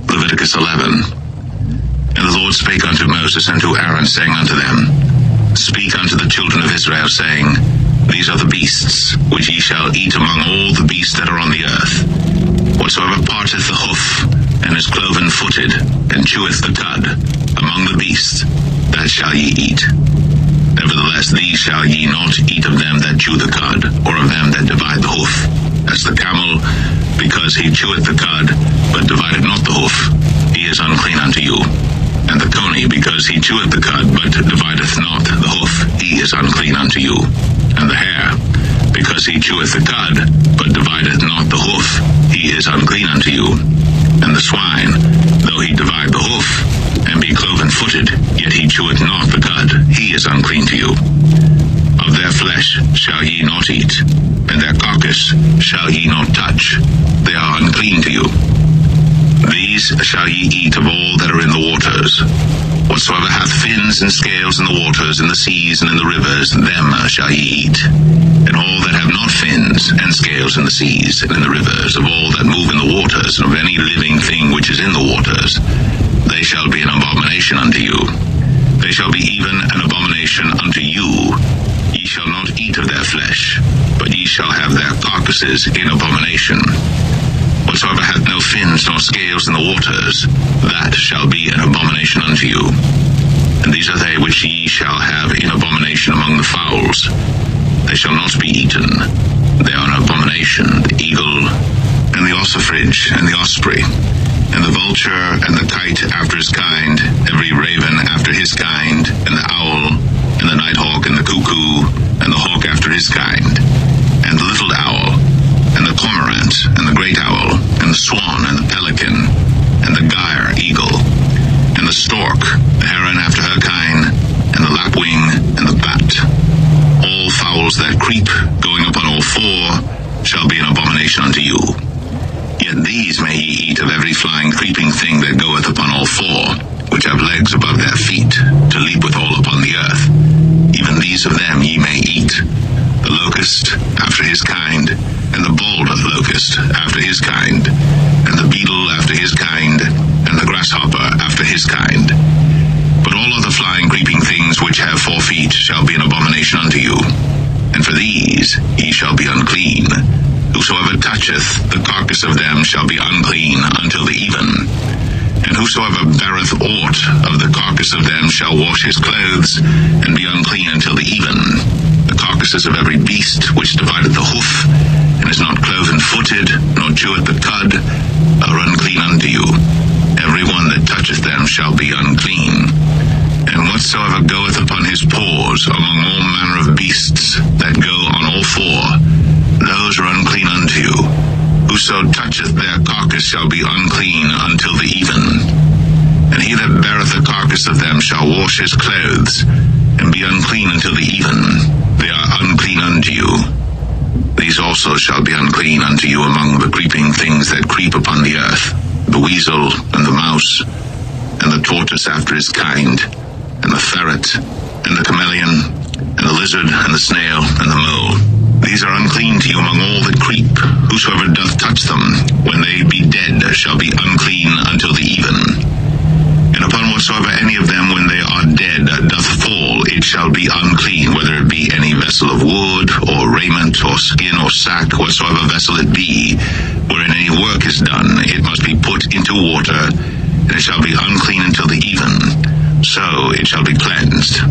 A: Leviticus 11. And the Lord spake unto Moses and to Aaron, saying unto them, Speak unto the children of Israel, saying, These are the beasts which ye shall eat among all the beasts that are on the earth. Whatsoever parteth the hoof, and is cloven-footed, and cheweth the cud, among the beasts, that shall ye eat. Nevertheless, these shall ye not eat of them that chew the cud, or of them that divide the hoof. As the camel, because he cheweth the cud, but divideth not the hoof, he is unclean unto you. And the coney, because he cheweth the cud, but divideth not the hoof, he is unclean unto you. And the hare, because he cheweth the cud, but divideth not the hoof, he is unclean unto you. And the swine, though he divide the hoof, and be cloven-footed, yet he cheweth not the cud, he is unclean to you. Of their flesh shall ye not eat, and their carcass shall ye not touch, they are unclean to you. These shall ye eat of all that are in the waters. Whatsoever hath fins and scales in the waters, in the seas, and in the rivers, them shall ye eat. And all that have not fins and scales in the seas, and in the rivers, of all that move in the waters, and of any living thing which is in the waters, they shall be an abomination unto you. They shall be even an abomination unto you. Ye shall not eat of their flesh, but ye shall have their carcasses in abomination. Whatsoever hath no fins nor scales in the waters, that shall be an abomination unto you. And these are they which ye shall have in abomination among the fowls. They shall not be eaten. They are an abomination, the eagle, and the ossifrage, and the osprey, and the vulture, and the kite after his kind, every raven after his kind, and the owl, and the nighthawk, and the cuckoo, and the hawk after his kind, and the little owl, and the cormorant, and the great owl, and the swan, and the pelican, and the gyre eagle, and the stork, the heron after her kind, and the lapwing, and the bat. All fowls that creep, going upon all four, shall be an abomination unto you. Yet these may ye eat of every flying creeping thing that goeth upon all four, which have legs above their feet, to leap withal upon the earth. Even these of them ye may eat. The locust after his kind, and the bald locust after his kind, and the beetle after his kind, and the grasshopper after his kind. But all other flying creeping things which have 4 feet shall be an abomination unto you. And for these ye shall be unclean. Whosoever toucheth the carcass of them shall be unclean until the even. And whosoever beareth aught of the carcass of them shall wash his clothes, and be unclean until the even. The carcasses of every beast which divideth the hoof, and is not cloven-footed, nor cheweth the cud, are unclean unto you. Every one that toucheth them shall be unclean. And whatsoever goeth upon his paws among all manner of beasts that go on all 4, those are unclean unto you. Whoso toucheth their carcass shall be unclean until the even. And he that beareth the carcass of them shall wash his clothes, and be unclean until the even. They are unclean unto you. These also shall be unclean unto you among the creeping things that creep upon the earth, the weasel, and the mouse, and the tortoise after his kind, and the ferret, and the chameleon, and the lizard, and the snail, and the mole. These are unclean to you among all that creep. Whosoever doth touch them, when they be dead, shall be unclean until the even. And upon whatsoever any of them, when they are dead, doth fall, it shall be unclean, whether it be any vessel of wood, or raiment, or skin, or sack, whatsoever vessel it be, wherein any work is done, it must be put into water, and it shall be unclean until the even. So it shall be cleansed.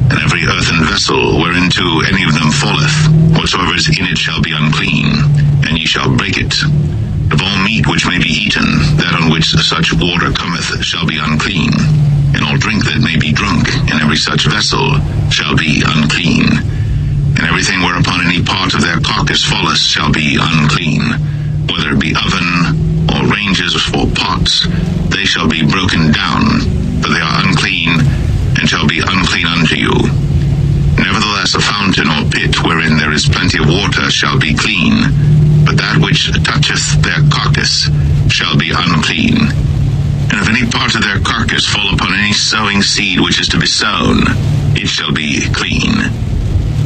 A: And every earthen vessel whereinto any of them falleth, whatsoever is in it shall be unclean, and ye shall break it. Of all meat which may be eaten, that on which such water cometh shall be unclean, and all drink that may be drunk in every such vessel shall be unclean. And everything whereupon any part of their carcass falleth shall be unclean, whether it be oven, or ranges, or pots, they shall be broken down, for they are unclean, and shall be unclean unto you. Nevertheless, a fountain or pit wherein there is plenty of water shall be clean, but that which toucheth their carcass shall be unclean. And if any part of their carcass fall upon any sowing seed which is to be sown, it shall be clean.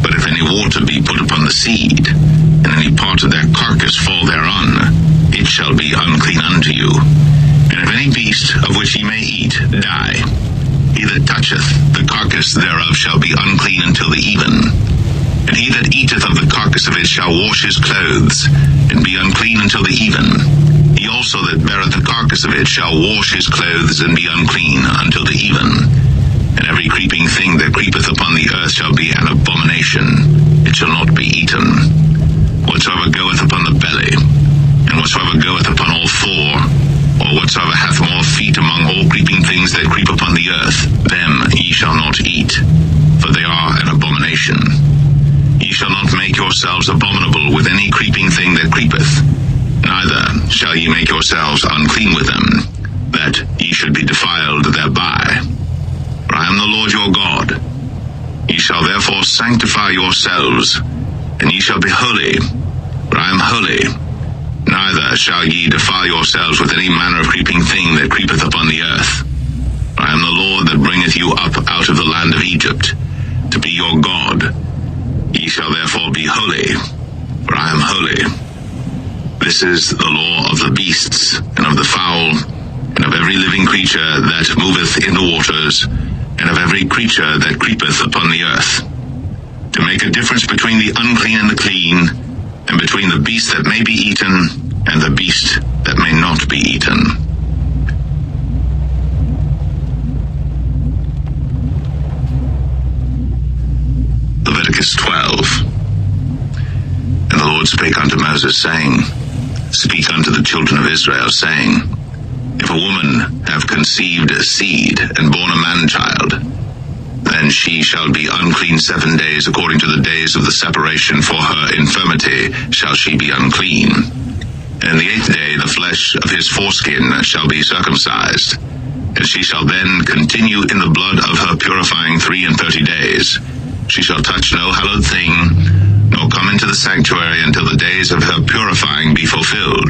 A: But if any water be put upon the seed, and any part of their carcass fall thereon, it shall be unclean unto you. And if any beast of which ye may eat die, he that toucheth the carcass thereof shall be unclean until the even. And he that eateth of the carcass of it shall wash his clothes, and be unclean until the even. He also that beareth the carcass of it shall wash his clothes, and be unclean until the even. And every creeping thing that creepeth upon the earth shall be an abomination. It shall not be eaten. Whatsoever goeth upon the belly, and whatsoever goeth upon all 4, or whatsoever hath more feet among all creeping things that creep upon the earth, them ye shall not eat, for they are an abomination. Ye shall not make yourselves abominable with any creeping thing that creepeth, neither shall ye make yourselves unclean with them, that ye should be defiled thereby. For I am the Lord your God. Ye shall therefore sanctify yourselves, and ye shall be holy, for I am holy. Neither shall ye defile yourselves with any manner of creeping thing that creepeth upon the earth. For I am the Lord that bringeth you up out of the land of Egypt, to be your God. Ye shall therefore be holy, for I am holy. This is the law of the beasts, and of the fowl, and of every living creature that moveth in the waters, and of every creature that creepeth upon the earth, to make a difference between the unclean and the clean, and between the beast that may be eaten and the beast that may not be eaten. Leviticus 12. And the Lord spake unto Moses, saying, Speak unto the children of Israel, saying, If a woman have conceived a seed and born a man-child, then she shall be unclean 7 days, according to the days of the separation for her infirmity shall she be unclean. And in the 8th day the flesh of his foreskin shall be circumcised, and she shall then continue in the blood of her purifying 33 days. She shall touch no hallowed thing, nor come into the sanctuary until the days of her purifying be fulfilled.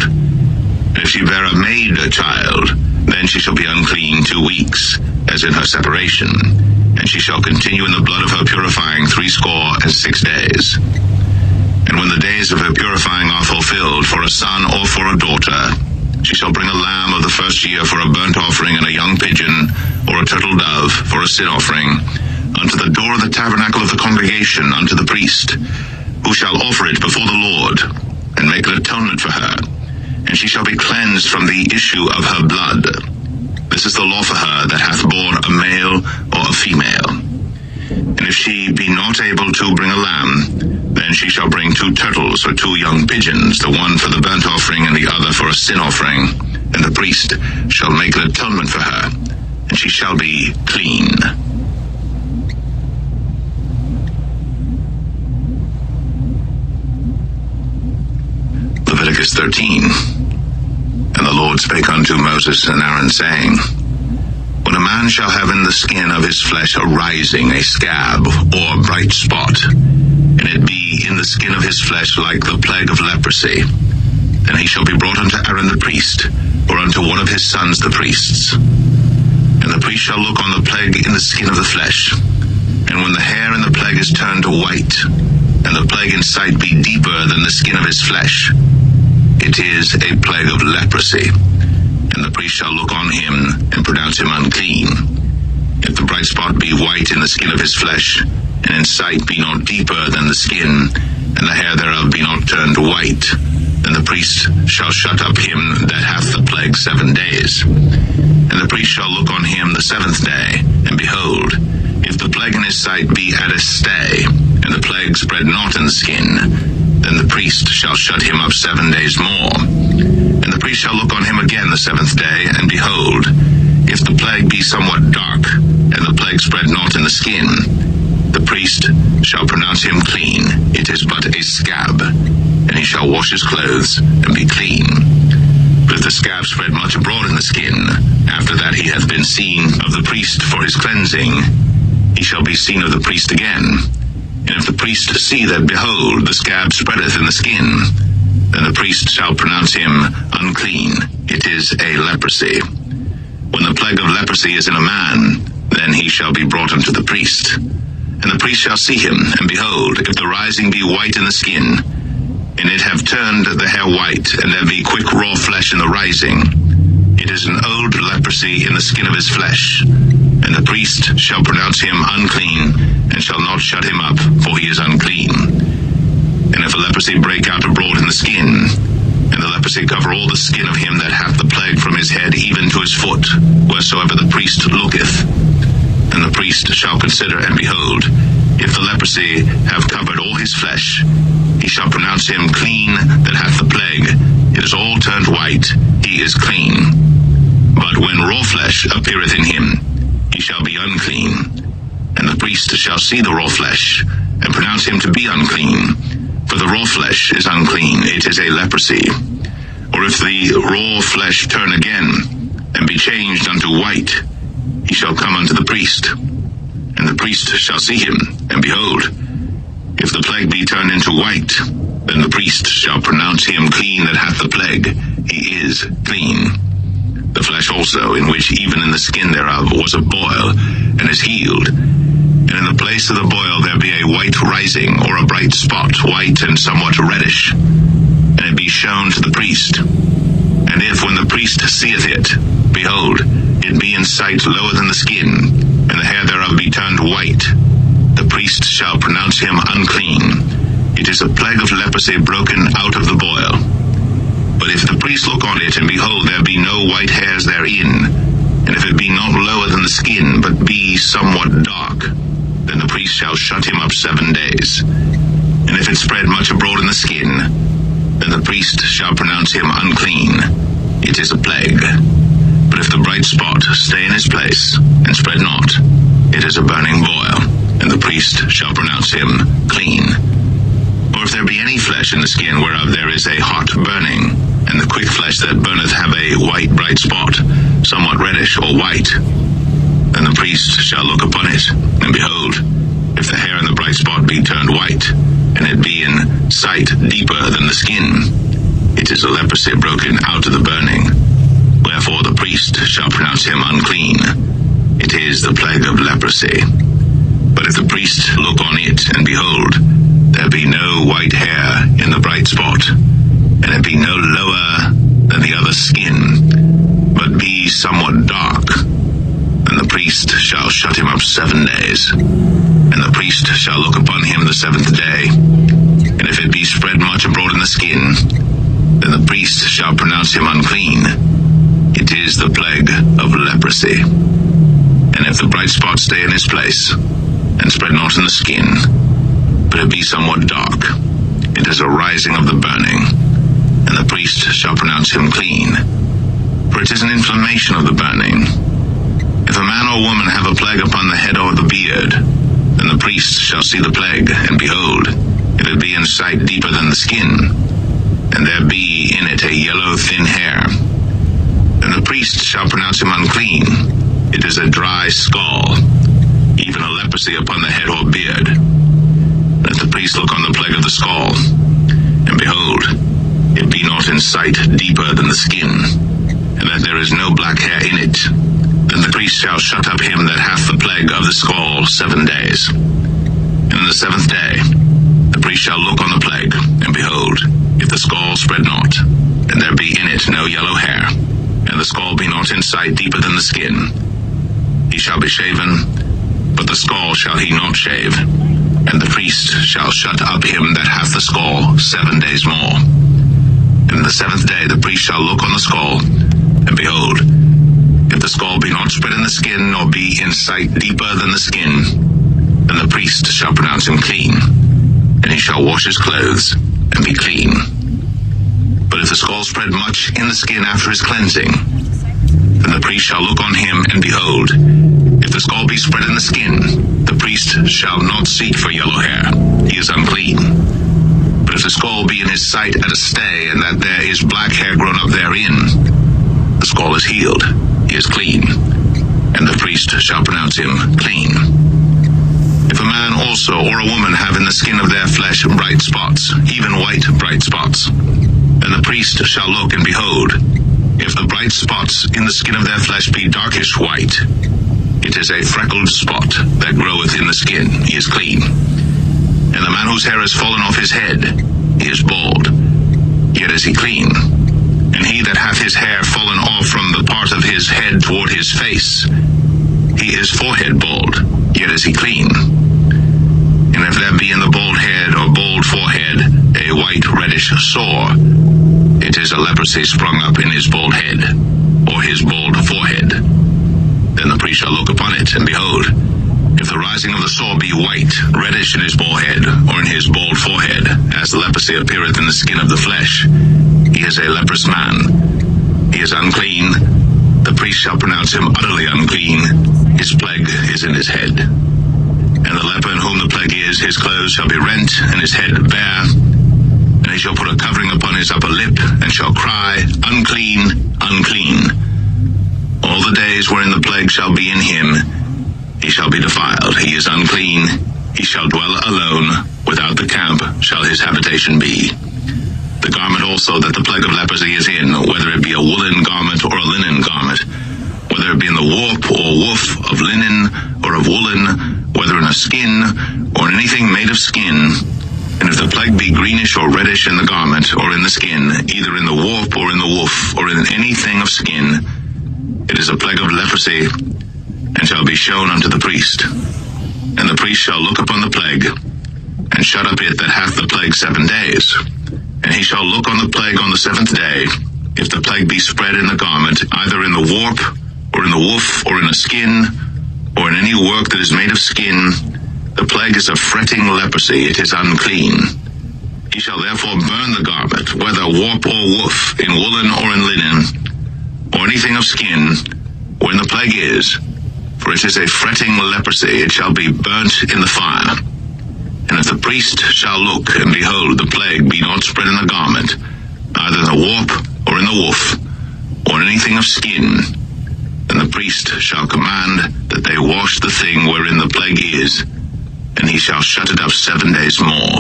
A: And if she bear a maid child, then she shall be unclean 2 weeks, as in her separation, and she shall continue in the blood of her purifying 66 days. And when the days of her purifying are fulfilled for a son or for a daughter, she shall bring a lamb of the first year for a burnt offering, and a young pigeon or a turtle dove for a sin offering, unto the door of the tabernacle of the congregation unto the priest, who shall offer it before the Lord, and make an atonement for her, and she shall be cleansed from the issue of her blood. This is the law for her that hath borne a male or a female. And if she be not able to bring a lamb, then she shall bring 2 turtles or 2 young pigeons, the one for the burnt offering and the other for a sin offering, and the priest shall make an atonement for her, and she shall be clean. Leviticus 13. And the Lord spake unto Moses and Aaron, saying, When a man shall have in the skin of his flesh a rising, a scab, or bright spot, and it be in the skin of his flesh like the plague of leprosy, then he shall be brought unto Aaron the priest, or unto one of his sons the priests. And the priest shall look on the plague in the skin of the flesh, and when the hair in the plague is turned white, and the plague in sight be deeper than the skin of his flesh, it is a plague of leprosy, and the priest shall look on him and pronounce him unclean. If the bright spot be white in the skin of his flesh, and in sight be not deeper than the skin, and the hair thereof be not turned white, then the priest shall shut up him that hath the plague 7 days. And the priest shall look on him the 7th day, and behold, if the plague in his sight be at a stay, and the plague spread not in the skin, then the priest shall shut him up 7 days more. And the priest shall look on him again the 7th day, and behold, if the plague be somewhat dark, and the plague spread not in the skin, the priest shall pronounce him clean. It is but a scab, and he shall wash his clothes, and be clean. But if the scab spread much abroad in the skin, after that he hath been seen of the priest for his cleansing, he shall be seen of the priest again. And if the priest see that, behold, the scab spreadeth in the skin, then the priest shall pronounce him unclean. It is a leprosy. When the plague of leprosy is in a man, then he shall be brought unto the priest. And the priest shall see him, and behold, if the rising be white in the skin, and it have turned the hair white, and there be quick raw flesh in the rising, it is an old leprosy in the skin of his flesh. And the priest shall pronounce him unclean, and shall not shut him up, for he is unclean. And if a leprosy break out abroad in the skin, and the leprosy cover all the skin of him that hath the plague from his head even to his foot, wheresoever the priest looketh, and the priest shall consider, and behold, if the leprosy have covered all his flesh, he shall pronounce him clean that hath the plague. It is all turned white, he is clean. But when raw flesh appeareth in him, he shall be unclean. And the priest shall see the raw flesh, and pronounce him to be unclean. For the raw flesh is unclean, it is a leprosy. Or if the raw flesh turn again, and be changed unto white, he shall come unto the priest. And the priest shall see him, and behold, if the plague be turned into white, then the priest shall pronounce him clean that hath the plague. He is clean. The flesh also, in which even in the skin thereof was a boil, and is healed. And in the place of the boil there be a white rising, or a bright spot, white and somewhat reddish, and it be shown to the priest. And if when the priest seeth it, behold, it be in sight lower than the skin, and the hair thereof be turned white, the priest shall pronounce him unclean. It is a plague of leprosy broken out of the boil. But if the priest look on it, and behold, there be no white hairs therein, and if it be not lower than the skin, but be somewhat dark, then the priest shall shut him up 7 days. And if it spread much abroad in the skin, then the priest shall pronounce him unclean. It is a plague. But if the bright spot stay in his place, and spread not, it is a burning boil, and the priest shall pronounce him clean. Or if there be any flesh in the skin whereof there is a hot burning, and the quick flesh that burneth have a white bright spot, somewhat reddish or white, then the priest shall look upon it, and behold, if the hair in the bright spot be turned white, and it be in sight deeper than the skin, it is a leprosy broken out of the burning. Wherefore the priest shall pronounce him unclean. It is the plague of leprosy. But if the priest look on it, and behold, there be no white hair in the bright spot, and it be no lower than the other skin, but be somewhat dark, then the priest shall shut him up 7 days. And the priest shall look upon him the 7th day, and if it be spread much abroad in the skin, then the priest shall pronounce him unclean. It is the plague of leprosy. And if the bright spot stay in his place, and spread not in the skin, but it be somewhat dark, it is a rising of the burning, and the priest shall pronounce him clean. For it is an inflammation of the burning. If a man or woman have a plague upon the head or the beard, then the priest shall see the plague, and behold, if it be in sight deeper than the skin, and there be in it a yellow thin hair, then the priest shall pronounce him unclean. It is a dry scall, even a leprosy upon the head or beard. Let the priest look on the plague of the scall, and behold, it be not in sight deeper than the skin, and that there is no black hair in it, then the priest shall shut up him that hath the plague of the scall 7 days. And in the 7th day the priest shall look on the plague, and behold, if the scall spread not, and there be in it no yellow hair, and the scall be not in sight deeper than the skin, he shall be shaven, but the scall shall he not shave. And the priest shall shut up him that hath the scall 7 days more. And in the 7th day the priest shall look on the scall, and behold, if the scall be not spread in the skin, nor be in sight deeper than the skin, then the priest shall pronounce him clean, and he shall wash his clothes, and be clean. But if the scall spread much in the skin after his cleansing, then the priest shall look on him, and behold, if the scall be spread in the skin, the priest shall not seek for yellow hair, he is unclean. But if the scall be in his sight at a stay, and that there is black hair grown up therein, the scall is healed, he is clean, and the priest shall pronounce him clean. If a man also or a woman have in the skin of their flesh bright spots, even white bright spots, then the priest shall look, and behold, if the bright spots in the skin of their flesh be darkish white, it is a freckled spot that groweth in the skin, he is clean. And the man whose hair is fallen off his head, he is bald, yet is he clean. And he that hath his hair fallen off from the part of his head toward his face, he is forehead bald, yet is he clean. And if there be in the bald head or bald forehead a white reddish sore, it is a leprosy sprung up in his bald head, or his bald forehead. Then the priest shall look upon it, and behold, if the rising of the sore be white, reddish in his bald head, or in his bald forehead, as the leprosy appeareth in the skin of the flesh, he is a leprous man. He is unclean. The priest shall pronounce him utterly unclean. His plague is in his head. And the leper in whom the plague is, his clothes shall be rent, and his head bare. And he shall put a covering upon his upper lip, and shall cry, Unclean, unclean. All the days wherein the plague shall be in him, he shall be defiled. He is unclean. He shall dwell alone. Without the camp shall his habitation be. The garment also that the plague of leprosy is in, whether it be a woolen garment or a linen garment, whether it be in the warp or woof of linen or of woolen, whether in a skin or in anything made of skin, and if the plague be greenish or reddish in the garment or in the skin, either in the warp or in the woof or in anything of skin, it is a plague of leprosy, and shall be shown unto the priest. And the priest shall look upon the plague, and shut up it that hath the plague 7 days. And he shall look on the plague on the 7th day. If the plague be spread in the garment, either in the warp, or in the woof, or in a skin, or in any work that is made of skin, the plague is a fretting leprosy, it is unclean. He shall therefore burn the garment, whether warp or woof, in woolen or in linen, or anything of skin, wherein the plague is, for it is a fretting leprosy, it shall be burnt in the fire. And if the priest shall look, and behold, the plague be not spread in the garment, either in the warp, or in the woof, or in anything of skin, then the priest shall command that they wash the thing wherein the plague is, and he shall shut it up 7 days more.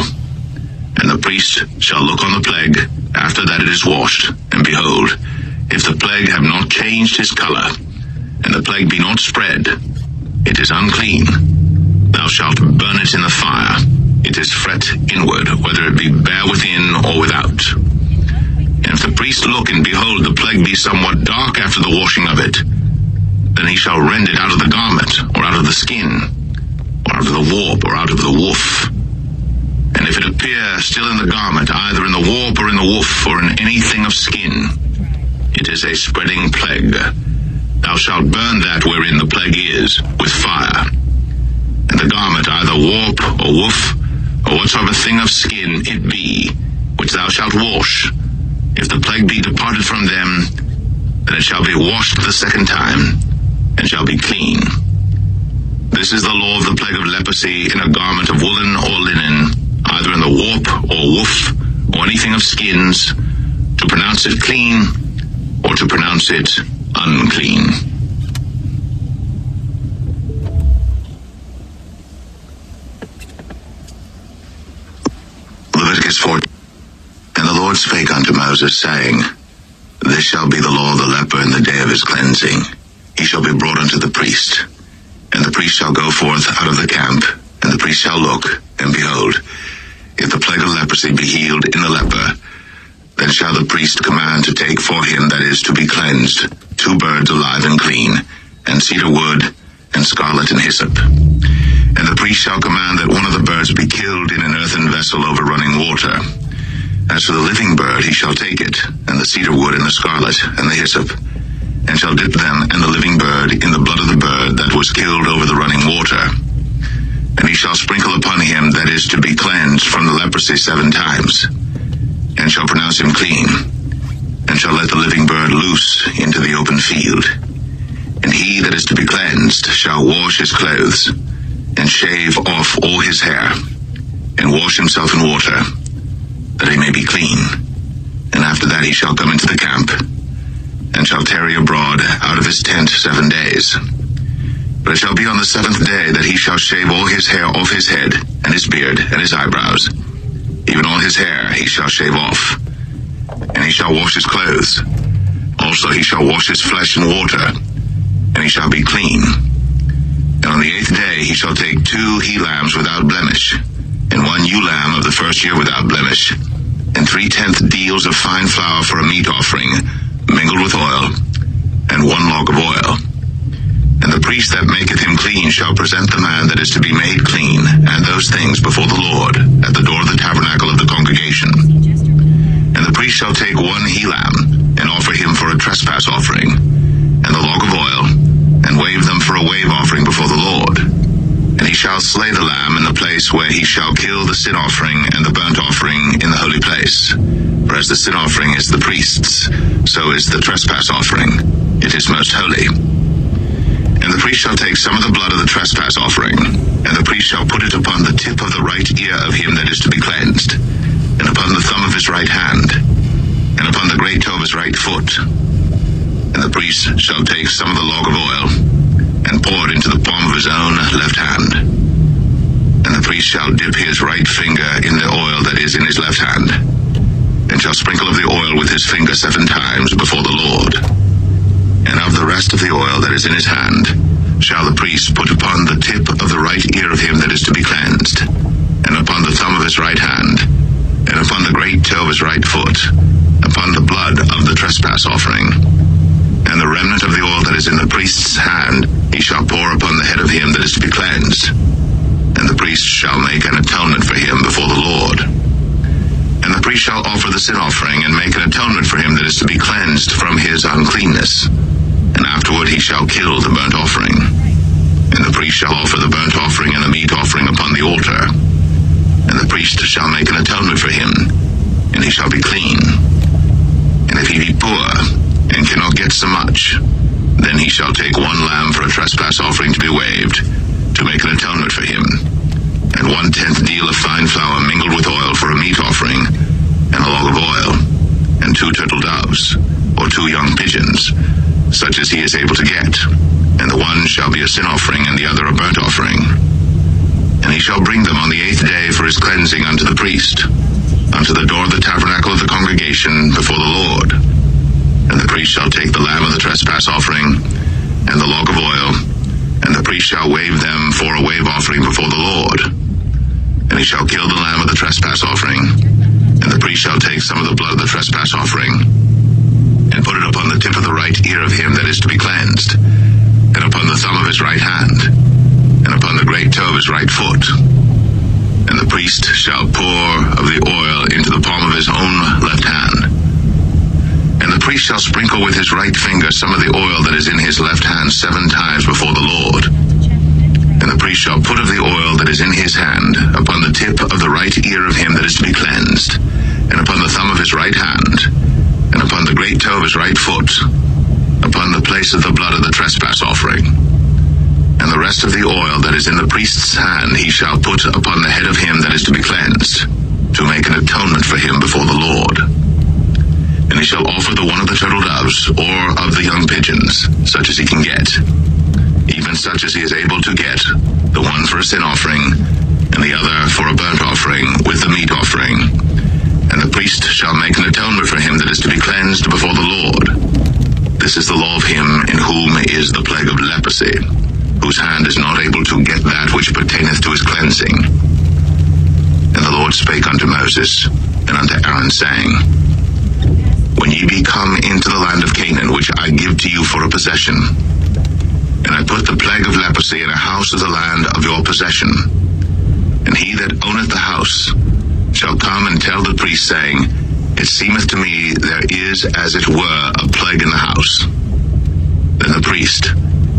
A: And the priest shall look on the plague after that it is washed, and behold, if the plague have not changed his color, and the plague be not spread, it is unclean. Thou shalt burn it in the fire. It is fret inward, whether it be bare within or without. And if the priest look, and behold, the plague be somewhat dark after the washing of it, then he shall rend it out of the garment, or out of the skin, or out of the warp, or out of the woof. And if it appear still in the garment, either in the warp, or in the woof, or in anything of skin, it is a spreading plague. Thou shalt burn that wherein the plague is, with fire. And the garment, either warp, or woof, or whatsoever thing of skin it be, which thou shalt wash, if the plague be departed from them, then it shall be washed the second time, and shall be clean. This is the law of the plague of leprosy in a garment of woolen or linen, either in the warp or woof, or anything of skins, to pronounce it clean, or to pronounce it unclean. Leviticus 4. And the Lord spake unto Moses, saying, This shall be the law of the leper in the day of his cleansing. He shall be brought unto the priest. And the priest shall go forth out of the camp, and the priest shall look, and behold, if the plague of leprosy be healed in the leper, then shall the priest command to take for him that is to be cleansed 2 birds alive and clean, and cedar wood, and scarlet and hyssop. And the priest shall command that one of the birds be killed in an earthen vessel over running water. As for the living bird, he shall take it, and the cedar wood, and the scarlet, and the hyssop, and shall dip them and the living bird in the blood of the bird that was killed over the running water. And he shall sprinkle upon him that is to be cleansed from the leprosy 7 times, and shall pronounce him clean, and shall let the living bird loose into the open field. And he that is to be cleansed shall wash his clothes, and shave off all his hair, and wash himself in water, that he may be clean. And after that he shall come into the camp, and shall tarry abroad out of his tent 7 days. But it shall be on the 7th day that he shall shave all his hair off his head, and his beard, and his eyebrows. Even all his hair he shall shave off. And he shall wash his clothes. Also he shall wash his flesh in water, and he shall be clean. And on the 8th day he shall take 2 he-lambs without blemish, and 1 ewe-lamb of the first year without blemish, and 3/10 deals of fine flour for a meat offering, mingled with oil, and 1 log of oil. And the priest that maketh him clean shall present the man that is to be made clean, and those things before the Lord, at the door of the tabernacle of the congregation. And the priest shall take 1 he-lamb, and offer him for a trespass offering, and the log of oil, and wave them for a wave offering before the Lord. And he shall slay the lamb in the place where he shall kill the sin offering and the burnt offering in the holy place. For as the sin offering is the priest's, so is the trespass offering. It is most holy. And the priest shall take some of the blood of the trespass offering, and the priest shall put it upon the tip of the right ear of him that is to be cleansed, and upon the thumb of his right hand, and upon the great toe of his right foot. And the priest shall take some of the log of oil, and pour it into the palm of his own left hand. And the priest shall dip his right finger in the oil that is in his left hand, and shall sprinkle of the oil with his finger 7 times before the Lord. And of the rest of the oil that is in his hand shall the priest put upon the tip of the right ear of him that is to be cleansed, and upon the thumb of his right hand, and upon the great toe of his right foot, upon the blood of the trespass offering. And the remnant of the oil that is in the priest's hand he shall pour upon the head of him that is to be cleansed. And the priest shall make an atonement for him before the Lord. And the priest shall offer the sin offering, and make an atonement for him that is to be cleansed from his uncleanness. And afterward he shall kill the burnt offering. And the priest shall offer the burnt offering and the meat offering upon the altar. And the priest shall make an atonement for him, and he shall be clean. And if he be poor, and cannot get so much, then he shall take 1 lamb for a trespass offering to be waved, to make an atonement for him, and 1/10 deal of fine flour mingled with oil for a meat offering, and a log of oil, and 2 turtle doves, or 2 young pigeons, such as he is able to get, and the one shall be a sin offering, and the other a burnt offering. And he shall bring them on the 8th day for his cleansing unto the priest. unto the door of the tabernacle of the congregation before the Lord. And the priest shall take the lamb of the trespass offering, and the log of oil, and the priest shall wave them for a wave offering before the Lord. And he shall kill the lamb of the trespass offering, and the priest shall take some of the blood of the trespass offering, and put it upon the tip of the right ear of him that is to be cleansed, and upon the thumb of his right hand, and upon the great toe of his right foot. And the priest shall pour of the oil into the palm of his own left hand. And the priest shall sprinkle with his right finger some of the oil that is in his left hand 7 times before the Lord. And the priest shall put of the oil that is in his hand upon the tip of the right ear of him that is to be cleansed, and upon the thumb of his right hand, and upon the great toe of his right foot, upon the place of the blood of the trespass offering. And the rest of the oil that is in the priest's hand he shall put upon the head of him that is to be cleansed, to make an atonement for him before the Lord. And he shall offer the one of the turtle doves, or of the young pigeons, such as he can get, even such as he is able to get, the one for a sin offering, and the other for a burnt offering, with the meat offering. And the priest shall make an atonement for him that is to be cleansed before the Lord. This is the law of him in whom is the plague of leprosy, whose hand is not able to get that which pertaineth to his cleansing. And the Lord spake unto Moses and unto Aaron, saying, When ye be come into the land of Canaan, which I give to you for a possession, and I put the plague of leprosy in a house of the land of your possession, and he that owneth the house shall come and tell the priest, saying, It seemeth to me there is as it were a plague in the house. Then the priest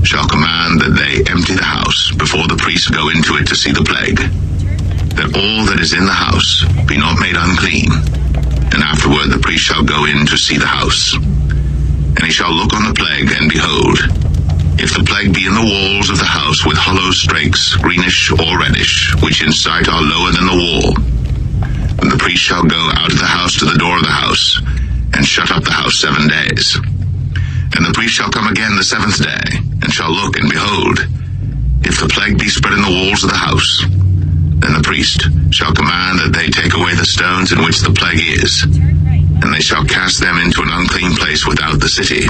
A: shall command that they empty the house before the priest go into it to see the plague, that all that is in the house be not made unclean. And afterward the priest shall go in to see the house. And he shall look on the plague, and behold, if the plague be in the walls of the house with hollow strakes, greenish or reddish, which in sight are lower than the wall, then the priest shall go out of the house to the door of the house, and shut up the house 7 days. And the priest shall come again the 7th day, and shall look, and behold, if the plague be spread in the walls of the house, then the priest shall command that they take away the stones in which the plague is, and they shall cast them into an unclean place without the city.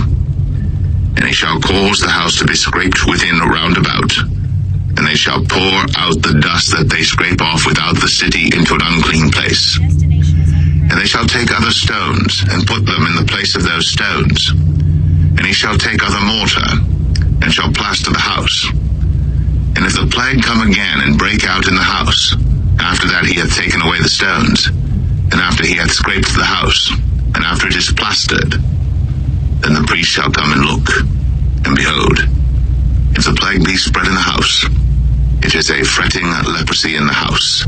A: And he shall cause the house to be scraped within round about, and they shall pour out the dust that they scrape off without the city into an unclean place. And they shall take other stones, and put them in the place of those stones. And he shall take other mortar, and shall plaster the house. And if the plague come again and break out in the house, after that he hath taken away the stones, and after he hath scraped the house, and after it is plastered, then the priest shall come and look, and behold, if the plague be spread in the house, it is a fretting leprosy in the house,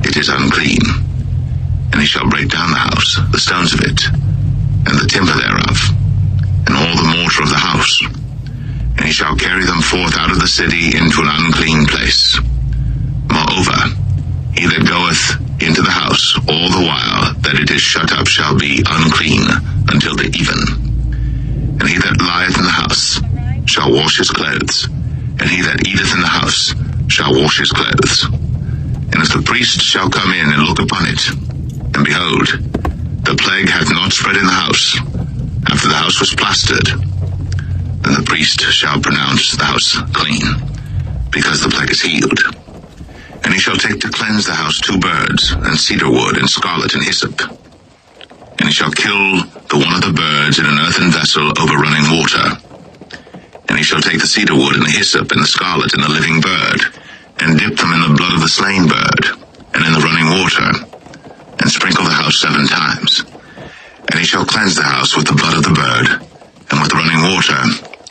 A: it is unclean. And he shall break down the house, the stones of it, and the timber thereof, and all the mortar of the house, and he shall carry them forth out of the city into an unclean place. Moreover, he that goeth into the house all the while that it is shut up shall be unclean until the even. And he that lieth in the house shall wash his clothes, and he that eateth in the house shall wash his clothes. And if the priest shall come in and look upon it, and behold, the plague hath not spread in the house, after the house was plastered, then the priest shall pronounce the house clean, because the plague is healed. And he shall take to cleanse the house 2 birds, and cedar wood, and scarlet, and hyssop. And he shall kill the one of the birds in an earthen vessel over running water. And he shall take the cedar wood, and the hyssop, and the scarlet, and the living bird, and dip them in the blood of the slain bird, and in the running water, and sprinkle the house 7 times. And he shall cleanse the house with the blood of the bird, and with the running water,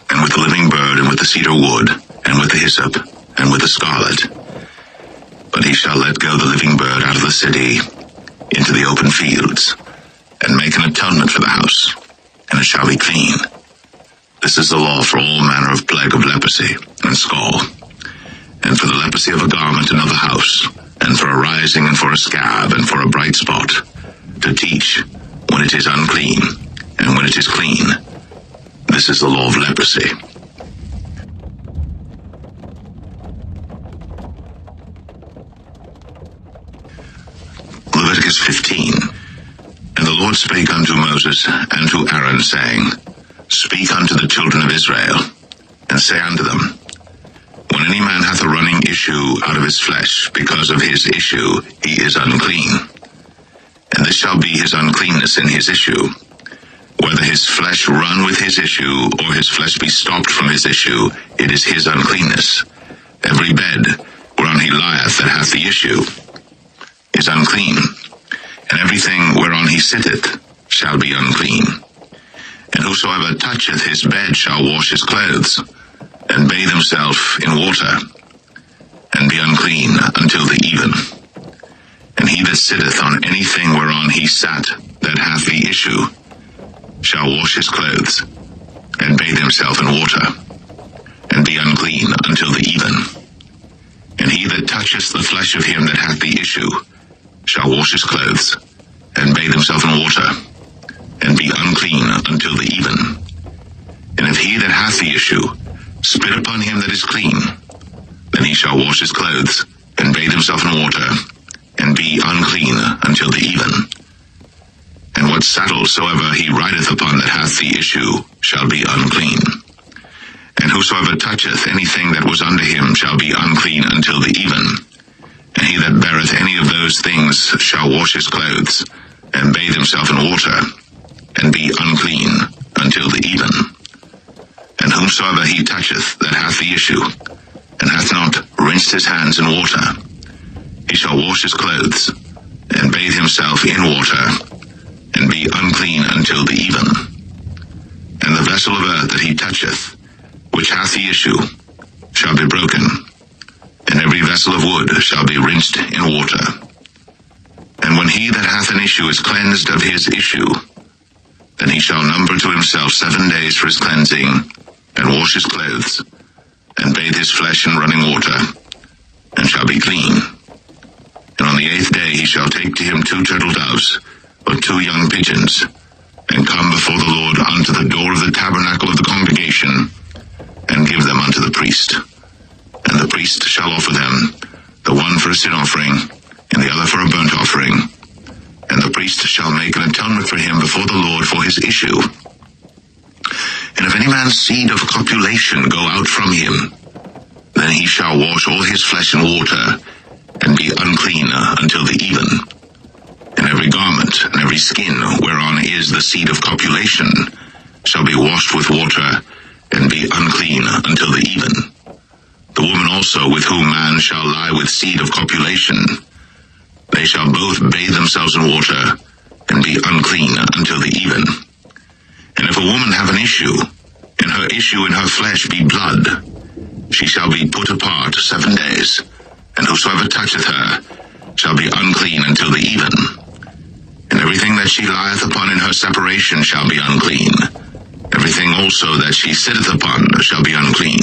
A: and with the living bird, and with the cedar wood, and with the hyssop, and with the scarlet. But he shall let go the living bird out of the city into the open fields, and make an atonement for the house, and it shall be clean. This is the law for all manner of plague of leprosy and scall, and for the leprosy of a garment and of a house, and for a rising and for a scab and for a bright spot, to teach when it is unclean and when it is clean. This is the law of leprosy. Leviticus 15. And the Lord spake unto Moses and to Aaron, saying, Speak unto the children of Israel, and say unto them, When any man hath a running issue out of his flesh, because of his issue he is unclean. And this shall be his uncleanness in his issue, whether his flesh run with his issue, or his flesh be stopped from his issue, it is his uncleanness. Every bed whereon he lieth that hath the issue is unclean, and everything whereon he sitteth shall be unclean. And whosoever toucheth his bed shall wash his clothes, and bathe himself in water, and be unclean until the even. And he that sitteth on anything whereon he sat that hath the issue shall wash his clothes, and bathe himself in water, and be unclean until the even. And he that toucheth the flesh of him that hath the issue shall wash his clothes, and bathe himself in water, and be unclean until the even. And if he that hath the issue spit upon him that is clean, then he shall wash his clothes, and bathe himself in water, and be unclean until the even. And what saddle soever he rideth upon that hath the issue shall be unclean. And whosoever toucheth anything that was under him shall be unclean until the even. And he that beareth any of those things shall wash his clothes, and bathe himself in water, and be unclean until the even. And whomsoever he toucheth that hath the issue, and hath not rinsed his hands in water, he shall wash his clothes, and bathe himself in water, and be unclean until the even. And the vessel of earth that he toucheth, which hath the issue, shall be broken, and every vessel of wood shall be rinsed in water. And when he that hath an issue is cleansed of his issue, then he shall number to himself 7 days for his cleansing, and wash his clothes, and bathe his flesh in running water, and shall be clean. And on the 8th day he shall take to him 2 turtle doves, or 2 young pigeons, and come before the Lord unto the door of the tabernacle of the congregation, and give them unto the priest. And the priest shall offer them, the one for a sin offering, and the other for a burnt offering. And the priest shall make an atonement for him before the Lord for his issue. And if any man's seed of copulation go out from him, then he shall wash all his flesh in water, and be unclean until the even. And every garment and every skin whereon is the seed of copulation shall be washed with water, and be unclean until the even. The woman also with whom man shall lie with seed of copulation, they shall both bathe themselves in water, and be unclean until the even. And if a woman have an issue, and her issue in her flesh be blood, she shall be put apart 7 days, and whosoever toucheth her shall be unclean until the even. And everything that she lieth upon in her separation shall be unclean. Everything also that she sitteth upon shall be unclean.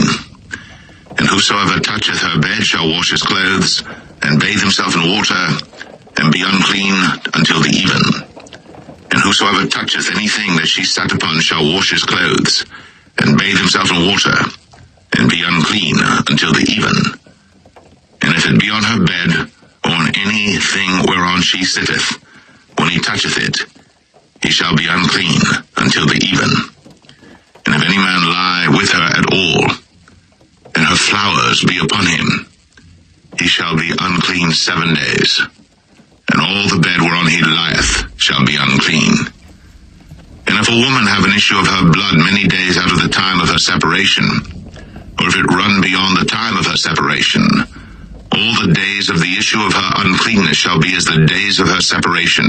A: And whosoever toucheth her bed shall wash his clothes, and bathe himself in water, and be unclean until the even. And whosoever toucheth anything that she sat upon shall wash his clothes, and bathe himself in water, and be unclean until the even. And if it be on her bed, or on anything whereon she sitteth, when he toucheth it, he shall be unclean until the even. And if any man lie with her at all, and her flowers be upon him, he shall be unclean 7 days, and all the bed whereon he lieth shall be unclean. And if a woman have an issue of her blood many days out of the time of her separation, or if it run beyond the time of her separation, all the days of the issue of her uncleanness shall be as the days of her separation,